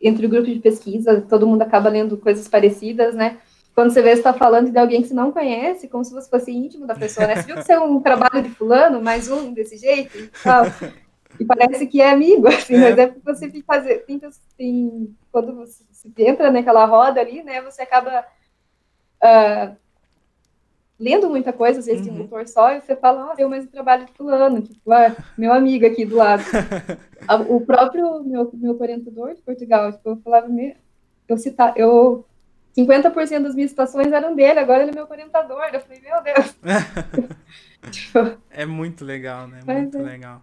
entre o grupo de pesquisa, todo mundo acaba lendo coisas parecidas, né? Quando você vê, você está falando de alguém que você não conhece, como se você fosse íntimo da pessoa, né? Você viu que você é um trabalho de fulano, mais um desse jeito e tal, e parece que é amigo, assim, mas É. é porque você fica fazer, quando você entra naquela roda ali, né? Você acaba lendo muita coisa, às vezes de um Uhum. autor só, e você fala, eu mais um trabalho de fulano, tipo, meu amigo aqui do lado. O próprio meu orientador de Portugal, tipo, eu falava, eu 50% das minhas citações eram dele, agora ele é meu orientador. Eu falei, meu Deus. Tipo, É muito legal, né? mas Muito legal.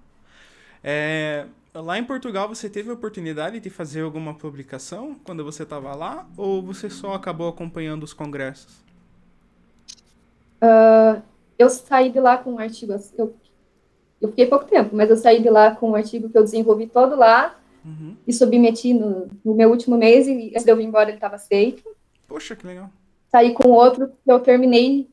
Lá em Portugal você teve a oportunidade de fazer alguma publicação quando você estava lá? Ou você só acabou acompanhando os congressos? eu saí de lá com um artigo, eu fiquei pouco tempo, mas eu saí de lá com um artigo que eu desenvolvi todo lá Uhum. e submeti no meu último mês, e antes de eu vir embora ele estava aceito. Poxa, que legal. Saí com outro que eu terminei,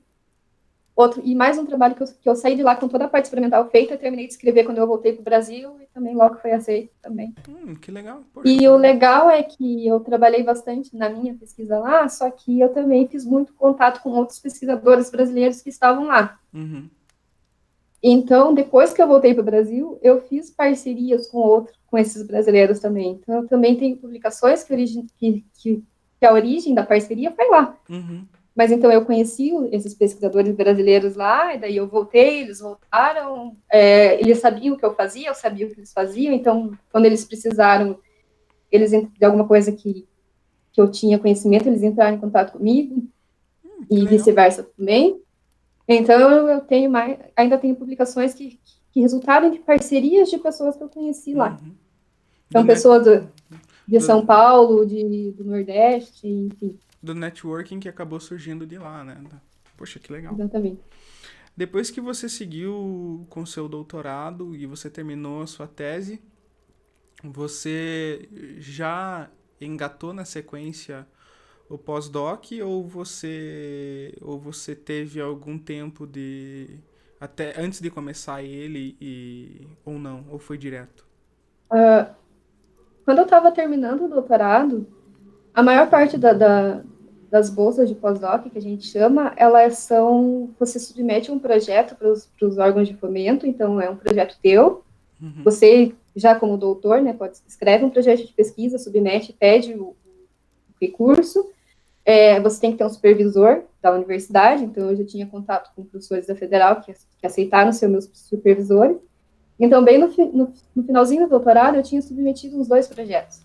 outro, e mais um trabalho que eu saí de lá com toda a parte experimental feita, eu terminei de escrever quando eu voltei para o Brasil, e também logo foi aceito também. Que legal. Poxa, E o parabéns. legal é que eu trabalhei bastante na minha pesquisa lá, só que eu também fiz muito contato com outros pesquisadores brasileiros que estavam lá. Uhum. Então, depois que eu voltei para o Brasil, eu fiz parcerias com esses brasileiros também. Então, eu também tenho publicações que a origem da parceria foi lá. Uhum. Mas então eu conheci esses pesquisadores brasileiros lá, e daí eu voltei, eles voltaram, eles sabiam o que eu fazia, eu sabia o que eles faziam, então quando eles precisaram, eles de alguma coisa que eu tinha conhecimento, eles entraram em contato comigo, Que e legal. vice-versa também. Então eu tenho ainda tenho publicações que resultaram de parcerias de pessoas que eu conheci lá. Uhum. Do, Então net, pessoas de do, São Paulo, do Nordeste, enfim, do networking que acabou surgindo de lá, né? Poxa, que legal. exatamente. Depois que você seguiu com seu doutorado e você terminou a sua tese, você já engatou na sequência o pós-doc ou você teve algum tempo de até antes de começar ele ou não, ou foi direto? Quando eu estava terminando o doutorado, a maior parte das bolsas de pós-doc, que a gente chama, elas são, você submete um projeto para os órgãos de fomento, então é um projeto teu, você, já como doutor, né, escreve um projeto de pesquisa, submete, pede o recurso, você tem que ter um supervisor da universidade, então eu já tinha contato com professores da Federal que aceitaram ser meus supervisores, então bem no finalzinho do doutorado eu tinha submetido uns 2 projetos.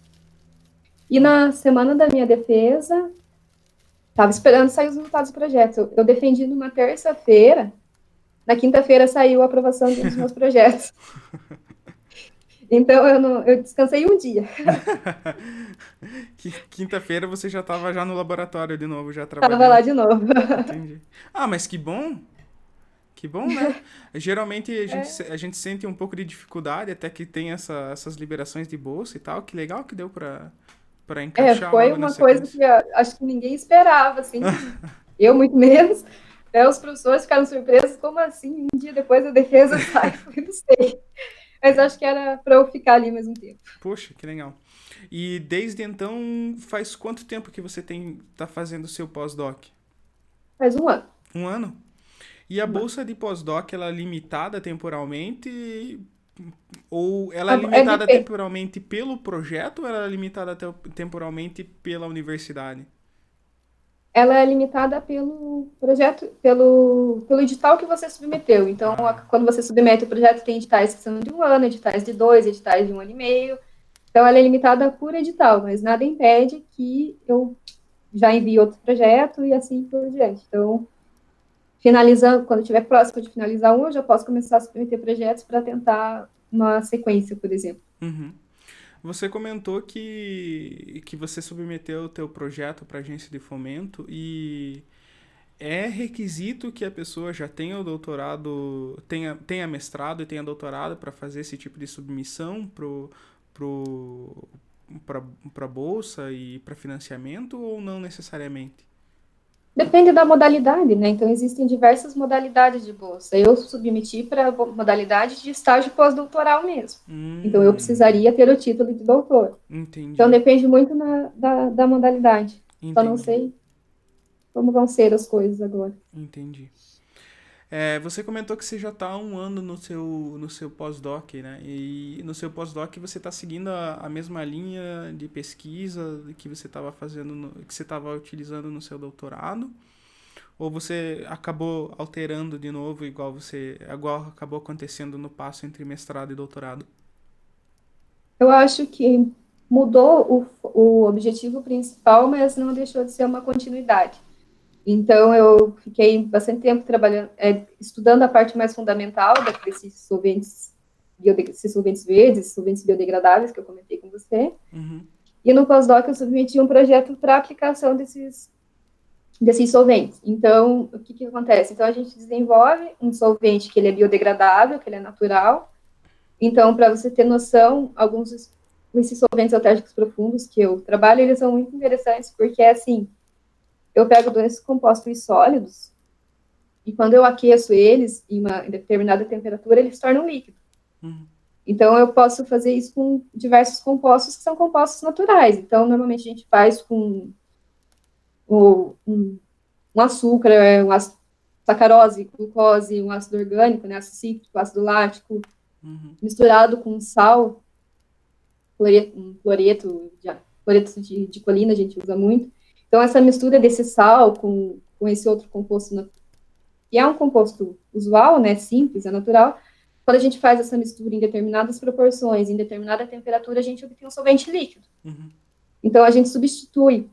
E na semana da minha defesa, estava esperando sair os resultados do projeto. Eu defendi numa terça-feira, na quinta-feira saiu a aprovação de um dos meus projetos. Então eu descansei um dia. Quinta-feira você já estava já no laboratório de novo, já Estava trabalhando. lá de novo. Entendi. Ah, mas que bom! Que bom, né? Geralmente a gente sente um pouco de dificuldade até que tem essas liberações de bolsa e tal. Que legal que deu pra encaixar Foi logo na uma coisa sequência. que acho que ninguém esperava, assim, eu muito menos. Os professores ficaram surpresos, como assim? Um dia depois a defesa sai, eu não sei. Mas acho que era para eu ficar ali mais um tempo. Poxa, que legal. E desde então, faz quanto tempo que você tá fazendo o seu pós-doc? Faz um ano. Um ano? E a Um ano. bolsa de pós-doc, ela é limitada temporalmente? Ou ela é limitada Depende. temporalmente pelo projeto ou ela é limitada temporalmente pela universidade? Ela é limitada pelo projeto, pelo edital que você submeteu. Então, Ah, quando você submete o projeto, tem editais que são de um ano, editais de 2, editais de um ano e meio. Então, ela é limitada por edital, mas nada impede que eu já envie outro projeto e assim por diante. Então, finalizando, quando estiver próximo de finalizar um, eu já posso começar a submeter projetos para tentar uma sequência, por exemplo. uhum. Você comentou que você submeteu o teu projeto para a agência de fomento e é requisito que a pessoa já tenha o doutorado, tenha mestrado e tenha doutorado para fazer esse tipo de submissão pro, para bolsa e para financiamento ou não necessariamente? Depende da modalidade, né? Então, existem diversas modalidades de bolsa. Eu submeti para a modalidade de estágio pós-doutoral mesmo. Então, eu precisaria ter o título de doutor. Então, Entendi, depende muito da modalidade. Só não entendi, sei como vão ser as coisas agora. entendi. Você comentou que você já está há um ano no seu pós-doc, né? E no seu pós-doc você está seguindo a mesma linha de pesquisa que você estava fazendo, que você estava utilizando no seu doutorado? Ou você acabou alterando de novo, igual acabou acontecendo no passo entre mestrado e doutorado? Eu acho que mudou o objetivo principal, mas não deixou de ser uma continuidade. Então, eu fiquei bastante tempo trabalhando, estudando a parte mais fundamental desses solventes, esses solventes verdes, solventes biodegradáveis que eu comentei com você. Uhum. E no pós-doc eu submeti um projeto para aplicação desses solventes. Então, o que acontece? Então, a gente desenvolve um solvente que ele é biodegradável, que ele é natural. Então, para você ter noção, alguns desses solventes eutérgicos profundos que eu trabalho, eles são muito interessantes, porque, assim, eu pego dois compostos sólidos, e quando eu aqueço eles em determinada temperatura, eles se tornam líquidos. Uhum. Então, eu posso fazer isso com diversos compostos que são compostos naturais. Então, normalmente a gente faz com um açúcar, um ácido sacarose, glucose, um ácido orgânico, né, ácido cítrico, ácido lático, misturado com sal, cloreto de colina a gente usa muito. Então, essa mistura desse sal com esse outro composto, que é um composto usual, né, simples, é natural, quando a gente faz essa mistura em determinadas proporções, em determinada temperatura, a gente obtém um solvente líquido. Uhum. Então, a gente substitui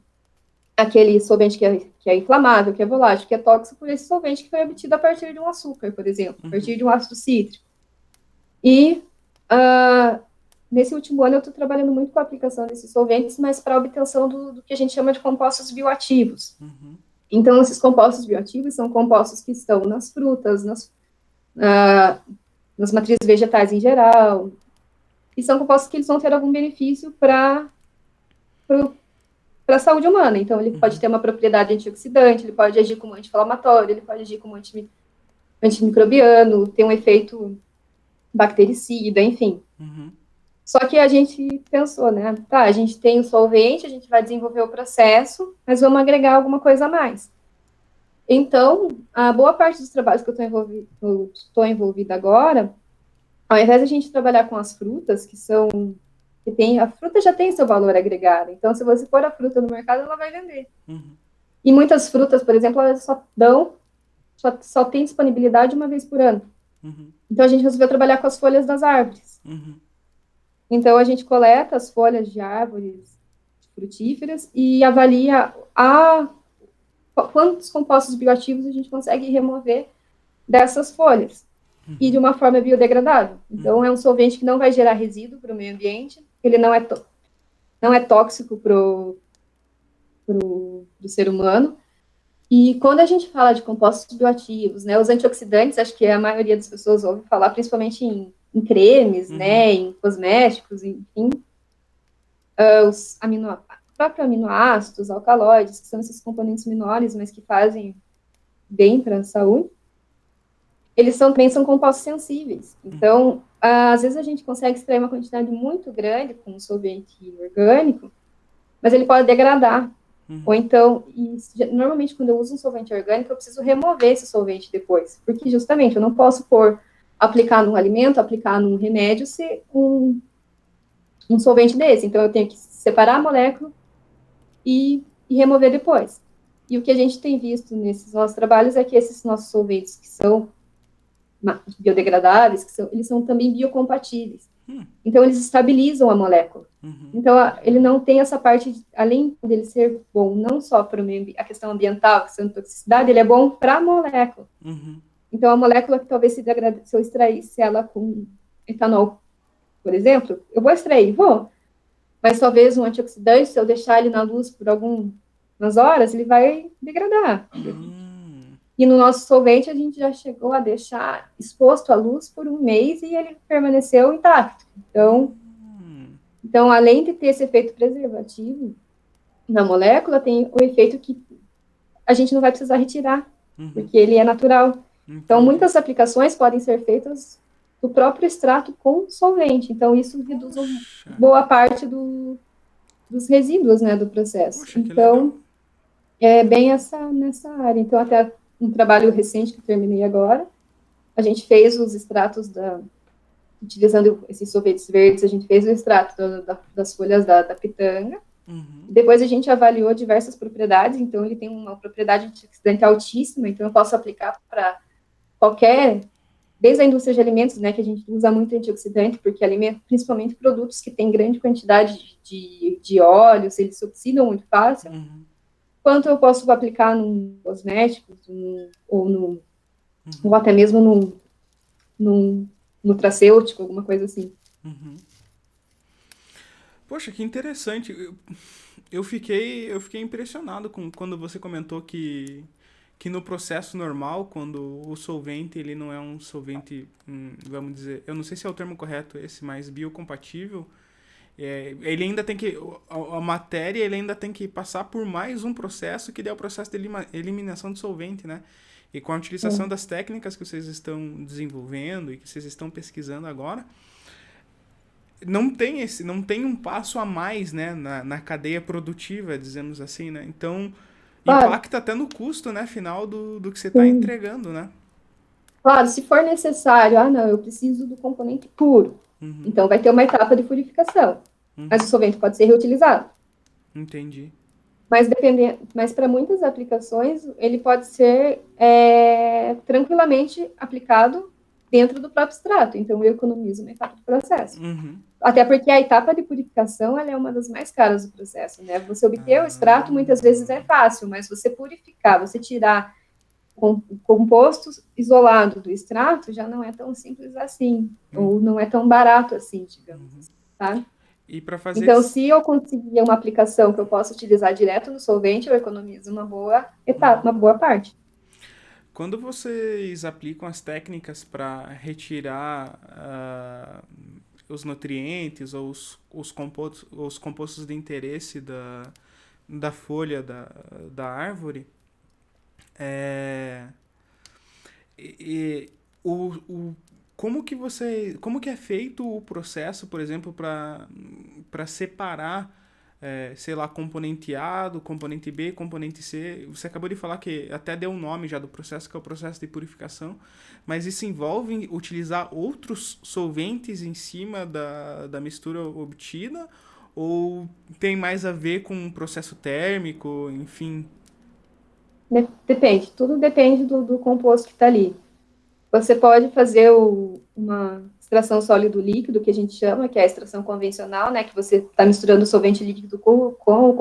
aquele solvente que é inflamável, que é volátil, que é tóxico, por esse solvente que foi obtido a partir de um açúcar, por exemplo, a partir de um ácido cítrico. E nesse último ano eu estou trabalhando muito com a aplicação desses solventes, mas para a obtenção do que a gente chama de compostos bioativos. Uhum. Então, esses compostos bioativos são compostos que estão nas frutas, nas matrizes vegetais em geral, e são compostos que eles vão ter algum benefício para a saúde humana. Então, ele pode ter uma propriedade antioxidante, ele pode agir como anti-inflamatório, ele pode agir como antimicrobiano, tem um efeito bactericida, enfim. Uhum. Só que a gente pensou, né? Tá, a gente tem o solvente, a gente vai desenvolver o processo, mas vamos agregar alguma coisa a mais. Então, a boa parte dos trabalhos que eu estou envolvida agora, ao invés de a gente trabalhar com as frutas, a fruta já tem seu valor agregado. Então, se você pôr a fruta no mercado, ela vai vender. Uhum. E muitas frutas, por exemplo, elas só tem disponibilidade uma vez por ano. Uhum. Então, a gente resolveu trabalhar com as folhas das árvores. Uhum. Então, a gente coleta as folhas de árvores frutíferas e avalia quantos compostos bioativos a gente consegue remover dessas folhas. E de uma forma biodegradável. Então, é um solvente que não vai gerar resíduo para o meio ambiente, ele não é tóxico para o ser humano. E quando a gente fala de compostos bioativos, né, os antioxidantes, acho que a maioria das pessoas ouve falar, principalmente em cremes, né, em cosméticos, enfim, os próprios aminoácidos, alcaloides, que são esses componentes menores, mas que fazem bem para a saúde, eles também são compostos sensíveis. Então, às vezes a gente consegue extrair uma quantidade muito grande com um solvente orgânico, mas ele pode degradar. Ou então, normalmente quando eu uso um solvente orgânico, eu preciso remover esse solvente depois, porque justamente eu não posso aplicar num alimento, aplicar num remédio, se um solvente desse. Então, eu tenho que separar a molécula e remover depois. E o que a gente tem visto nesses nossos trabalhos é que esses nossos solventes, que são biodegradáveis, eles são também biocompatíveis. Então, eles estabilizam a molécula. Então, ele não tem essa parte, além dele ser bom não só para a questão ambiental, a questão de toxicidade, ele é bom para a molécula. Então, a molécula que talvez se eu extraísse ela com etanol, por exemplo, eu vou extrair, mas talvez um antioxidante, se eu deixar ele na luz por algumas horas, ele vai degradar. E no nosso solvente, a gente já chegou a deixar exposto à luz por um mês e ele permaneceu intacto. Então, além de ter esse efeito preservativo na molécula, tem o efeito que a gente não vai precisar retirar, porque ele é natural. Então, muitas aplicações podem ser feitas do próprio extrato com solvente. Então, isso reduz boa parte dos resíduos, né, do processo. Então, é bem nessa área. Então, até um trabalho recente que eu terminei agora, a gente fez os extratos utilizando esses solventes verdes, a gente fez o extrato das folhas da pitanga. Depois a gente avaliou diversas propriedades, então ele tem uma propriedade antioxidante altíssima, então eu posso aplicar para qualquer desde a indústria de alimentos, né, que a gente usa muito antioxidante, porque alimenta principalmente produtos que têm grande quantidade de óleos, eles se oxidam muito fácil, Uhum. quanto eu posso aplicar num cosmético, ou até mesmo num nutracêutico, alguma coisa assim. Uhum. Poxa, que interessante. Eu fiquei impressionado com quando você comentou que no processo normal, quando o solvente ele não é um solvente, vamos dizer, eu não sei se é o termo correto esse, mas biocompatível, ele ainda tem que, a matéria ele ainda tem que passar por mais um processo que é o processo de eliminação do solvente, né? E com a utilização das técnicas que vocês estão desenvolvendo e que vocês estão pesquisando agora, não tem um passo a mais, né, na cadeia produtiva, dizemos assim, né? Então, Claro, impacta até no custo, né, final do que você está sim. entregando, né? Claro, se for necessário, não, eu preciso do componente puro. Uhum, Então, vai ter uma etapa de purificação. Mas o uhum, solvente pode ser reutilizado. entendi. Mas para muitas aplicações, ele pode ser tranquilamente aplicado dentro do próprio extrato. Então, eu economizo uma etapa do processo. Uhum. Até porque a etapa de purificação ela é uma das mais caras do processo, né? Você obter o extrato muitas vezes Ah, é fácil, mas você purificar, você tirar o composto isolado do extrato já não é tão simples assim, ou uhum, não é tão barato assim, digamos uhum. assim, tá? E para fazer Então, se eu conseguir uma aplicação que eu possa utilizar direto no solvente, eu economizo uma boa etapa, uhum. uma boa parte. Quando vocês aplicam as técnicas para retirar os nutrientes ou os compostos de interesse da folha da árvore, é, e, o, como que é feito o processo, por exemplo, para separar, sei lá, componente A do componente B, componente C? Você acabou de falar que até deu um nome já do processo, que é o processo de purificação, mas isso envolve utilizar outros solventes em cima da mistura obtida, ou tem mais a ver com o processo térmico, enfim? Depende, tudo depende do composto que está ali. Você pode fazer uma extração sólido líquido, que a gente chama, que é a extração convencional, né? Que você está misturando o solvente líquido com o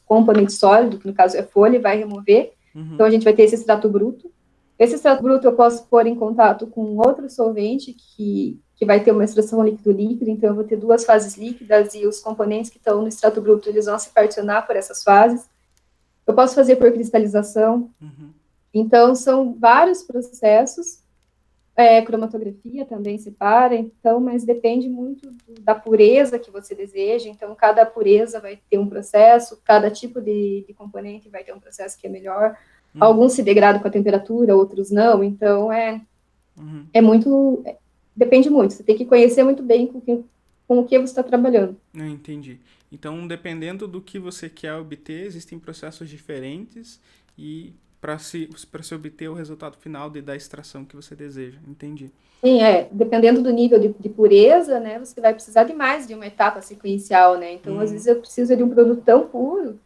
componente sólido, que no caso é folha, e vai remover. Então Uhum, a gente vai ter esse extrato bruto. Esse extrato bruto eu posso pôr em contato com outro solvente que vai ter uma extração líquido-líquido, então eu vou ter duas fases líquidas e os componentes que estão no extrato bruto eles vão se particionar por essas fases. Eu posso fazer por cristalização. uhum, Então são vários processos, cromatografia também separa, então, mas depende muito da pureza que você deseja, então cada pureza vai ter um processo, cada tipo de componente vai ter um processo que é melhor, uhum, alguns se degradam com a temperatura, outros não, então uhum. é muito, depende muito, você tem que conhecer muito bem com o que você está trabalhando. Eu entendi. Então, dependendo do que você quer obter, existem processos diferentes e para se obter o resultado final da extração que você deseja. Entendi. Sim, dependendo do nível de pureza, né, você vai precisar de mais de uma etapa sequencial, né, então às vezes Uhum. eu preciso de um produto tão puro,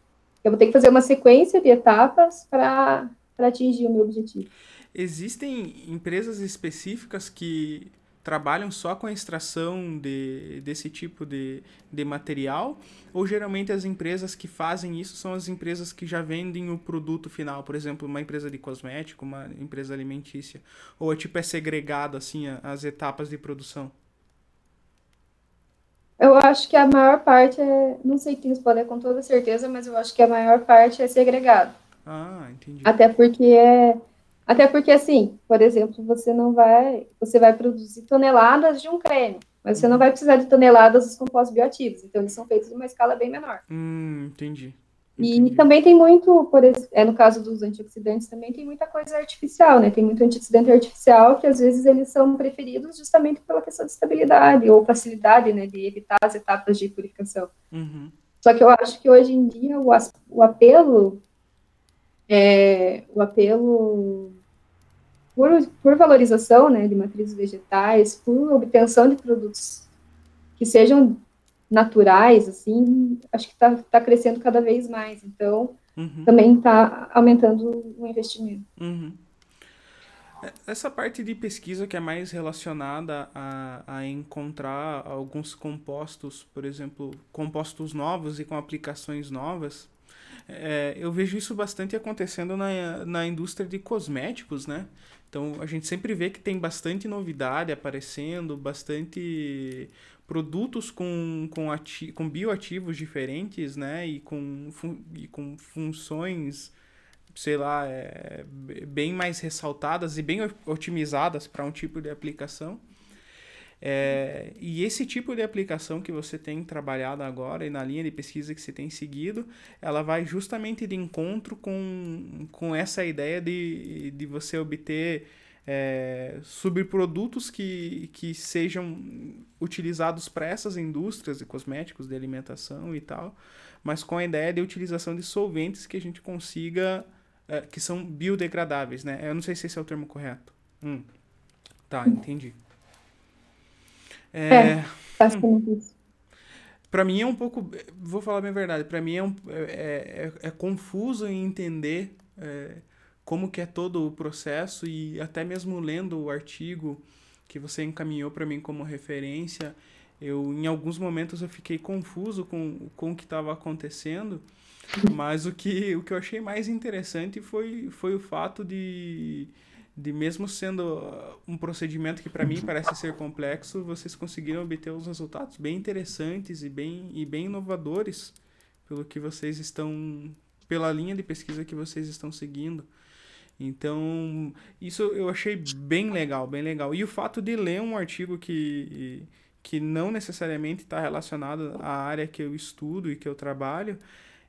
eu vou ter que fazer uma sequência de etapas para atingir o meu objetivo. Existem empresas específicas que trabalham só com a extração desse tipo de material? Ou geralmente as empresas que fazem isso são as empresas que já vendem o produto final? Por exemplo, uma empresa de cosmético, uma empresa alimentícia? Ou é segregado assim as etapas de produção? Eu acho que a maior parte não sei quem responder com toda certeza, mas eu acho que a maior parte é segregado. Ah, entendi. Até porque até porque assim, por exemplo, você vai produzir toneladas de um creme, mas você não Uhum. vai precisar de toneladas dos compostos bioativos, então eles são feitos em uma escala bem menor. Entendi. E Entendi. também tem muito, no caso dos antioxidantes, também tem muita coisa artificial, né? Tem muito antioxidante artificial que às vezes eles são preferidos justamente pela questão de estabilidade ou facilidade, né, de evitar as etapas de purificação. Uhum. Só que eu acho que hoje em dia o apelo por valorização, né, de matrizes vegetais, por obtenção de produtos que sejam naturais, assim, acho que tá crescendo cada vez mais. Então, Uhum. também está aumentando o investimento. Uhum. Essa parte de pesquisa que é mais relacionada a encontrar alguns compostos, por exemplo, compostos novos e com aplicações novas, eu vejo isso bastante acontecendo na indústria de cosméticos, né? Então a gente sempre vê que tem bastante novidade aparecendo, bastante produtos com bioativos diferentes, né? E com funções, sei lá, bem mais ressaltadas e bem otimizadas para um tipo de aplicação. E esse tipo de aplicação que você tem trabalhado agora e na linha de pesquisa que você tem seguido, ela vai justamente de encontro com essa ideia de você obter subprodutos que sejam utilizados para essas indústrias de cosméticos, de alimentação e tal, mas com a ideia de utilização de solventes que a gente consiga, que são biodegradáveis, né? Eu não sei se esse é o termo correto. Tá, entendi. É, É, basicamente isso. para mim é um pouco, vou falar bem a verdade, para mim é confuso em entender como que é todo o processo e até mesmo lendo o artigo que você encaminhou para mim como referência, em alguns momentos eu fiquei confuso com o que estava acontecendo, mas o que eu achei mais interessante foi o fato de mesmo sendo um procedimento que para mim parece ser complexo, vocês conseguiram obter uns resultados bem interessantes e bem inovadores pelo que vocês estão, pela linha de pesquisa que vocês estão seguindo. Então, isso eu achei bem legal, bem legal. E o fato de ler um artigo que não necessariamente está relacionado à área que eu estudo e que eu trabalho,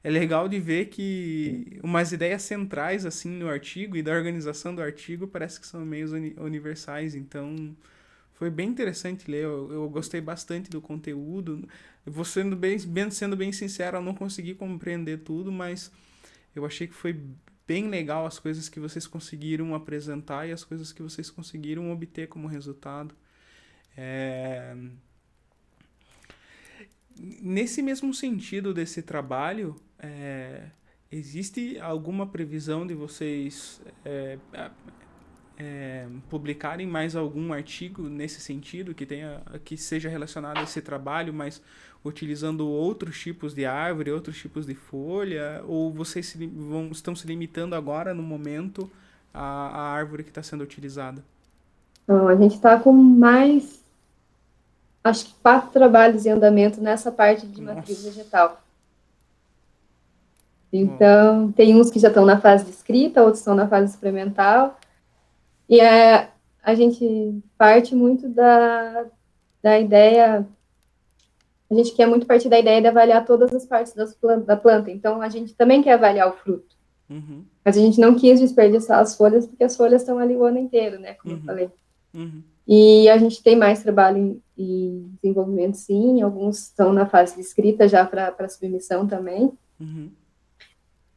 é legal de ver que umas ideias centrais assim no artigo e da organização do artigo parece que são meio universais, então foi bem interessante ler. Eu gostei bastante do conteúdo. Eu vou sendo bem sincero, eu não consegui compreender tudo, mas eu achei que foi bem legal as coisas que vocês conseguiram apresentar e as coisas que vocês conseguiram obter como resultado. É, Nesse mesmo sentido desse trabalho, existe alguma previsão de vocês publicarem mais algum artigo nesse sentido que seja relacionado a esse trabalho, mas utilizando outros tipos de árvore, outros tipos de folha, ou vocês estão se limitando agora no momento à árvore que está sendo utilizada? Então, a gente está com mais, acho que 4 trabalhos em andamento nessa parte de matriz Nossa, vegetal. bom. Então, tem uns que já estão na fase de escrita, outros estão na fase experimental, e a gente parte muito da ideia, a gente quer muito partir da ideia de avaliar todas as partes da planta, então a gente também quer avaliar o fruto, Uhum, mas a gente não quis desperdiçar as folhas, porque as folhas estão ali o ano inteiro, né, como eu uhum, falei. uhum, E a gente tem mais trabalho em desenvolvimento, sim, alguns estão na fase de escrita já para submissão também, uhum,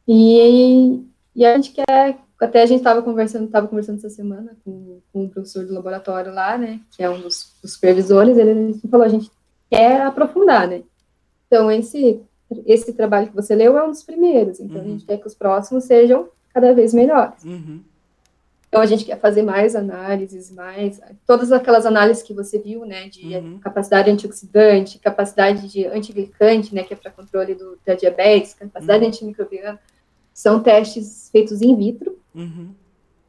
e a gente quer, até a gente estava conversando essa semana com o professor do laboratório lá, né, que é um dos supervisores, ele falou, a gente quer aprofundar, né, então esse trabalho que você leu é um dos primeiros, então a gente uhum, quer que os próximos sejam cada vez melhores. uhum, Então, a gente quer fazer mais análises, todas aquelas análises que você viu, né, de uhum, capacidade antioxidante, capacidade de antiglicante, né, que é para controle da diabetes, capacidade uhum, antimicrobiana, são testes feitos in vitro. uhum,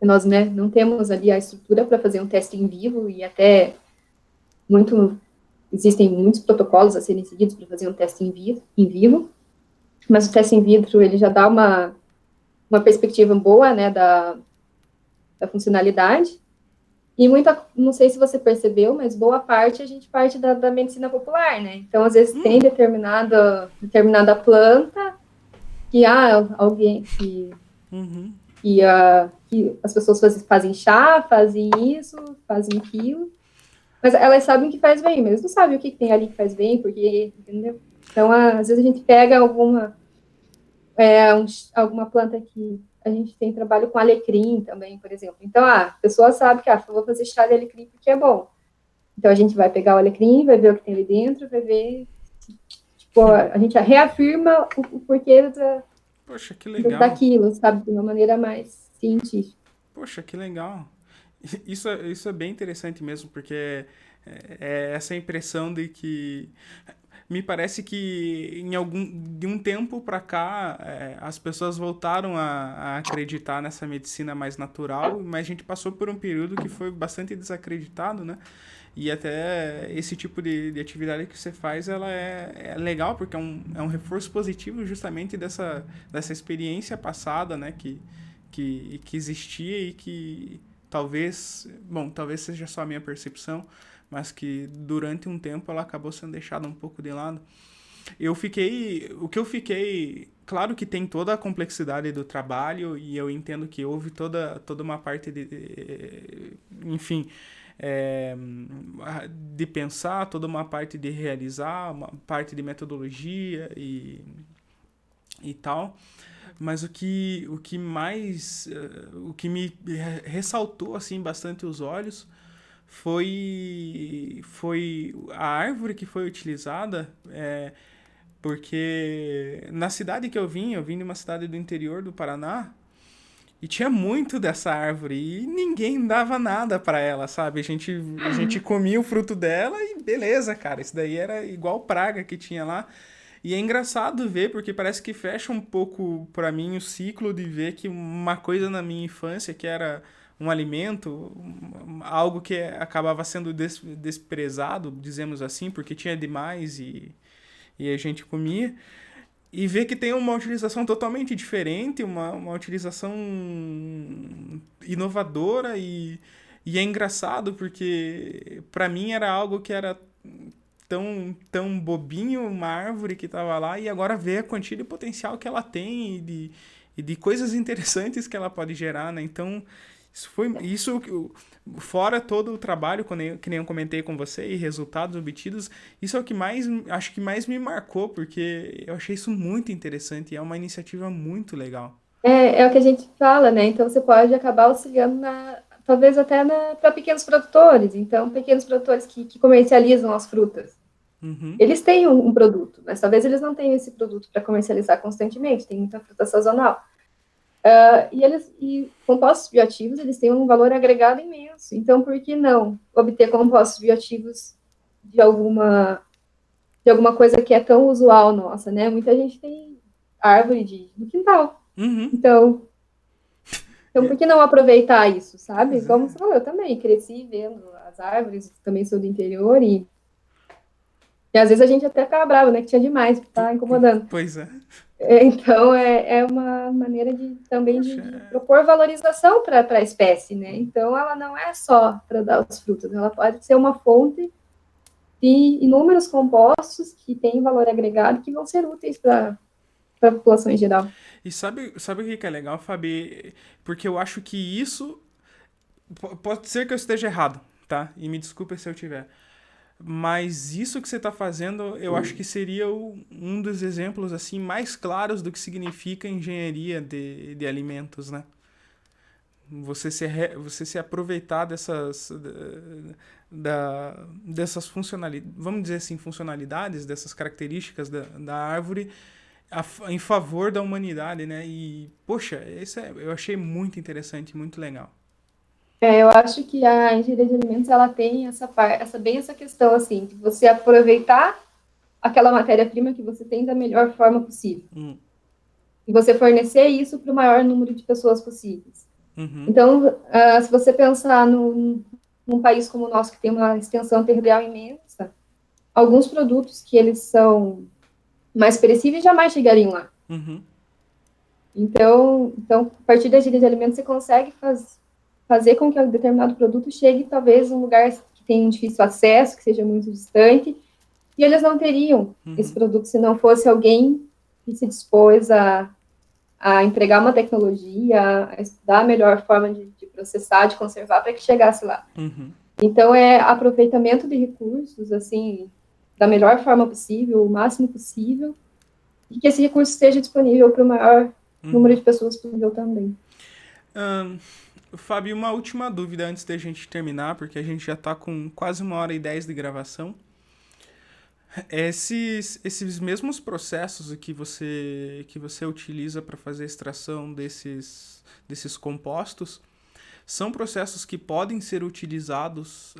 Nós, né, não temos ali a estrutura para fazer um teste em vivo e até muito existem muitos protocolos a serem seguidos para fazer um teste em vivo, mas o teste in vitro ele já dá uma perspectiva boa, né, da funcionalidade. E não sei se você percebeu, mas boa parte a gente parte da medicina popular, né? Então, às vezes tem determinada planta que alguém uhum, que as pessoas fazem chá, fazem isso, fazem aquilo, mas elas sabem que faz bem, mas eles não sabem o que tem ali que faz bem, porque, entendeu? Então, às vezes a gente pega alguma planta que a gente tem trabalho com alecrim também, por exemplo. Então, a pessoa sabe que eu vou fazer chá de alecrim porque é bom. Então, a gente vai pegar o alecrim, vai ver o que tem ali dentro, vai ver. Tipo, a gente reafirma o porquê Poxa, que legal. daquilo, sabe? De uma maneira mais científica. Poxa, que legal. Isso é bem interessante mesmo, porque é essa impressão de que me parece que de um tempo para cá as pessoas voltaram a acreditar nessa medicina mais natural, mas a gente passou por um período que foi bastante desacreditado, né? E até esse tipo de atividade que você faz, ela é legal, porque é um reforço positivo justamente dessa experiência passada, né? Que existia e que talvez seja só a minha percepção, mas que durante um tempo ela acabou sendo deixada um pouco de lado. Claro que tem toda a complexidade do trabalho e eu entendo que houve toda uma parte enfim, é, de pensar, toda uma parte de realizar, uma parte de metodologia e tal. Mas o que me ressaltou assim bastante os olhos foi a árvore que foi utilizada, porque na cidade que eu vim de uma cidade do interior do Paraná, e tinha muito dessa árvore e ninguém dava nada para ela, sabe? A gente comia o fruto dela e beleza, cara. Isso daí era igual praga que tinha lá. E é engraçado ver, porque parece que fecha um pouco para mim o ciclo de ver que uma coisa na minha infância que era um alimento, algo que acabava sendo desprezado, dizemos assim, porque tinha demais e a gente comia, e ver que tem uma utilização totalmente diferente, uma utilização inovadora e é engraçado porque para mim era algo que era tão bobinho, uma árvore que estava lá, e agora ver a quantia de potencial que ela tem e de coisas interessantes que ela pode gerar, né? Então, fora todo o trabalho, que nem eu comentei com você, e resultados obtidos, isso é o que acho que mais me marcou, porque eu achei isso muito interessante e é uma iniciativa muito legal. É o que a gente fala, né? Então você pode acabar auxiliando talvez até para pequenos produtores. Então, pequenos produtores que comercializam as frutas. Uhum. Eles têm um produto, mas talvez eles não tenham esse produto para comercializar constantemente. Tem muita fruta sazonal. E compostos bioativos, eles têm um valor agregado imenso. Então, por que não obter compostos bioativos de alguma coisa que é tão usual nossa, né? Muita gente tem árvore no quintal. Uhum. Então, por que não aproveitar isso, sabe? Pois Como é. você falou, eu também cresci vendo as árvores, também sou do interior e às vezes a gente até ficava bravo, né? Que tinha demais, que tá incomodando. Pois é. Então, é uma maneira também Poxa, de propor valorização para a espécie, né? Então, ela não é só para dar os frutos, ela pode ser uma fonte de inúmeros compostos que têm valor agregado que vão ser úteis para a população em geral. e sabe o que é legal, Fabi? Porque eu acho que isso. Pode ser que eu esteja errado, tá? E me desculpe se eu tiver. Mas isso que você está fazendo, eu acho que seria um dos exemplos assim mais claros do que significa engenharia de alimentos, né? Você se aproveitar dessas funcionalidades, vamos dizer assim, funcionalidades, dessas características da árvore em favor da humanidade, né? E, poxa, eu achei muito interessante, muito legal. Eu acho que a engenharia de alimentos ela tem essa questão assim, de você aproveitar aquela matéria-prima que você tem da melhor forma possível. Hum. E você fornecer isso para o maior número de pessoas possíveis. Uhum. Então, se você pensar num país como o nosso, que tem uma extensão territorial imensa, alguns produtos que eles são mais perecíveis jamais chegariam lá. Uhum. Então, a partir da engenharia de alimentos, você consegue fazer com que um determinado produto chegue, talvez, em um lugar que tem um difícil acesso, que seja muito distante, e eles não teriam esse produto se não fosse alguém que se dispôs a empregar uma tecnologia, a estudar a melhor forma de processar, de conservar, para que chegasse lá. Uhum. Então, é aproveitamento de recursos, assim, da melhor forma possível, o máximo possível, e que esse recurso esteja disponível para o maior número de pessoas possível também. Fábio, uma última dúvida antes da gente terminar, porque a gente já está com quase 1h10 de gravação. Esses mesmos processos que você utiliza para fazer a extração desses compostos são processos que podem ser utilizados,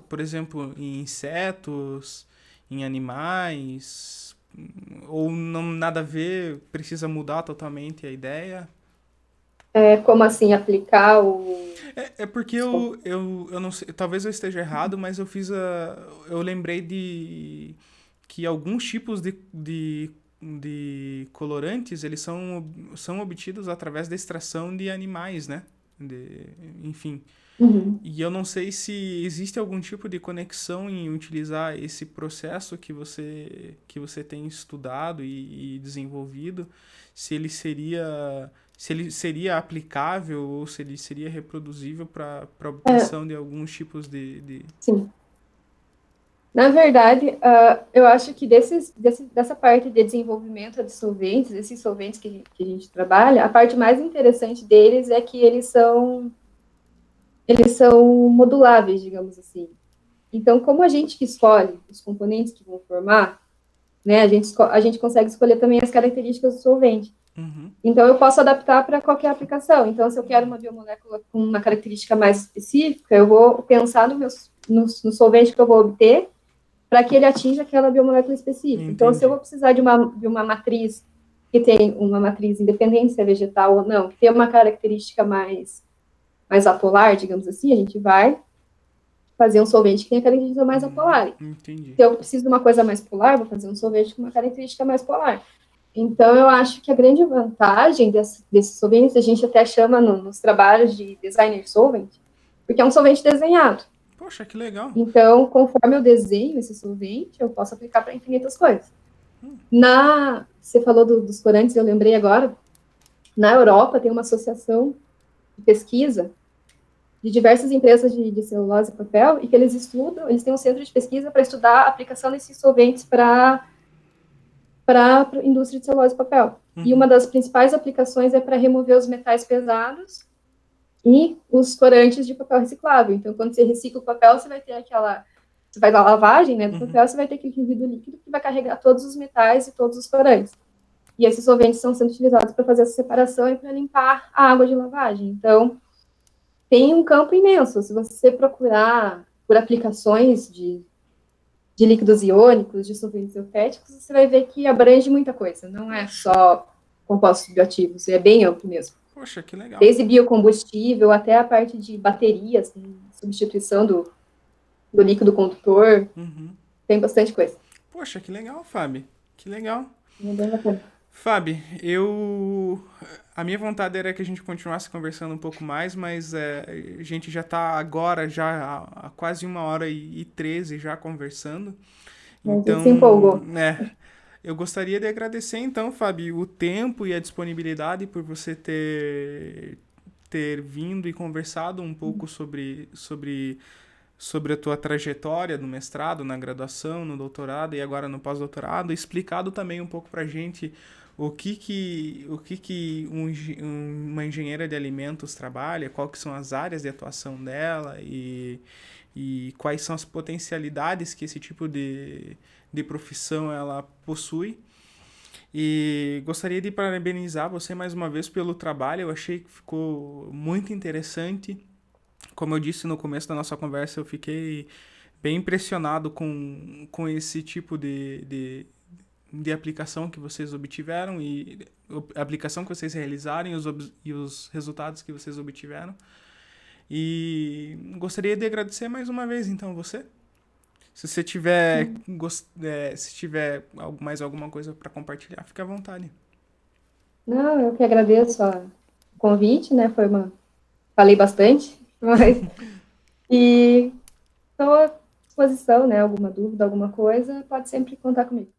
por exemplo, em insetos, em animais, ou não nada a ver, precisa mudar totalmente a ideia? Como assim aplicar o... É porque eu não sei, talvez eu esteja errado, mas eu lembrei de que alguns tipos de colorantes, eles são obtidos através da extração de animais, né? Enfim. Uhum. E eu não sei se existe algum tipo de conexão em utilizar esse processo que você tem estudado e desenvolvido, se ele seria aplicável ou se ele seria reproduzível para obtenção de alguns tipos de... Sim. Na verdade, eu acho que dessa parte de desenvolvimento de solventes, esses solventes que a gente trabalha, a parte mais interessante deles é que eles são moduláveis, digamos assim. Então, como a gente que escolhe os componentes que vão formar, né, a gente consegue escolher também as características do solvente. Uhum, Então, eu posso adaptar para qualquer aplicação. Então, se eu quero uma biomolécula com uma característica mais específica, eu vou pensar no solvente que eu vou obter para que ele atinja aquela biomolécula específica. Então, se eu entendi. vou precisar de uma matriz que tem uma matriz independente se é vegetal ou não, que tem uma característica mais apolar, digamos assim, a gente vai fazer um solvente que tem a característica mais apolar. Entendi. Se eu preciso de uma coisa mais polar, vou fazer um sorvete com uma característica mais polar. Então, eu acho que a grande vantagem desses solventes, a gente até chama nos trabalhos de designer solvent, porque é um solvente desenhado. Poxa, que legal. Então, conforme eu desenho esse solvente, eu posso aplicar para infinitas coisas. Você falou dos corantes, eu lembrei agora, na Europa tem uma associação de pesquisa de diversas empresas de celulose e papel, e que eles estudam, eles têm um centro de pesquisa para estudar a aplicação desses solventes para a indústria de celulose e papel. E uma das principais aplicações é para remover os metais pesados e os corantes de papel reciclável. Então, quando você recicla o papel, você vai ter você vai dar a lavagem, né, do papel, você vai ter aquele resíduo líquido que vai carregar todos os metais e todos os corantes. E esses solventes estão sendo utilizados para fazer essa separação e para limpar a água de lavagem. Então, tem um campo imenso. Se você procurar por aplicações de líquidos iônicos, de solventes eutéticos, você vai ver que abrange muita coisa. Não é só compostos bioativos, é bem amplo mesmo. Poxa, que legal. Desde biocombustível até a parte de baterias, substituição do líquido condutor, tem bastante coisa. Poxa, que legal, Fábio. Que legal. É bem bacana. Fábio, a minha vontade era que a gente continuasse conversando um pouco mais, mas a gente já está agora, já há quase 1h13 já conversando. Então, se empolgou. eu gostaria de agradecer, então, Fábio, o tempo e a disponibilidade por você ter vindo e conversado um pouco sobre a tua trajetória no mestrado, na graduação, no doutorado e agora no pós-doutorado, explicado também um pouco pra gente o que uma engenheira de alimentos trabalha, quais que são as áreas de atuação dela e quais são as potencialidades que esse tipo de profissão ela possui. E gostaria de parabenizar você mais uma vez pelo trabalho, eu achei que ficou muito interessante. Como eu disse no começo da nossa conversa, eu fiquei bem impressionado com esse tipo de aplicação que vocês obtiveram e a aplicação que vocês realizaram e os resultados que vocês obtiveram. E gostaria de agradecer mais uma vez, então, você. Se você tiver, se tiver mais alguma coisa para compartilhar, fique à vontade. Não, eu que agradeço o convite, né? Falei bastante, mas e estou à disposição, né? Alguma dúvida, alguma coisa, pode sempre contar comigo.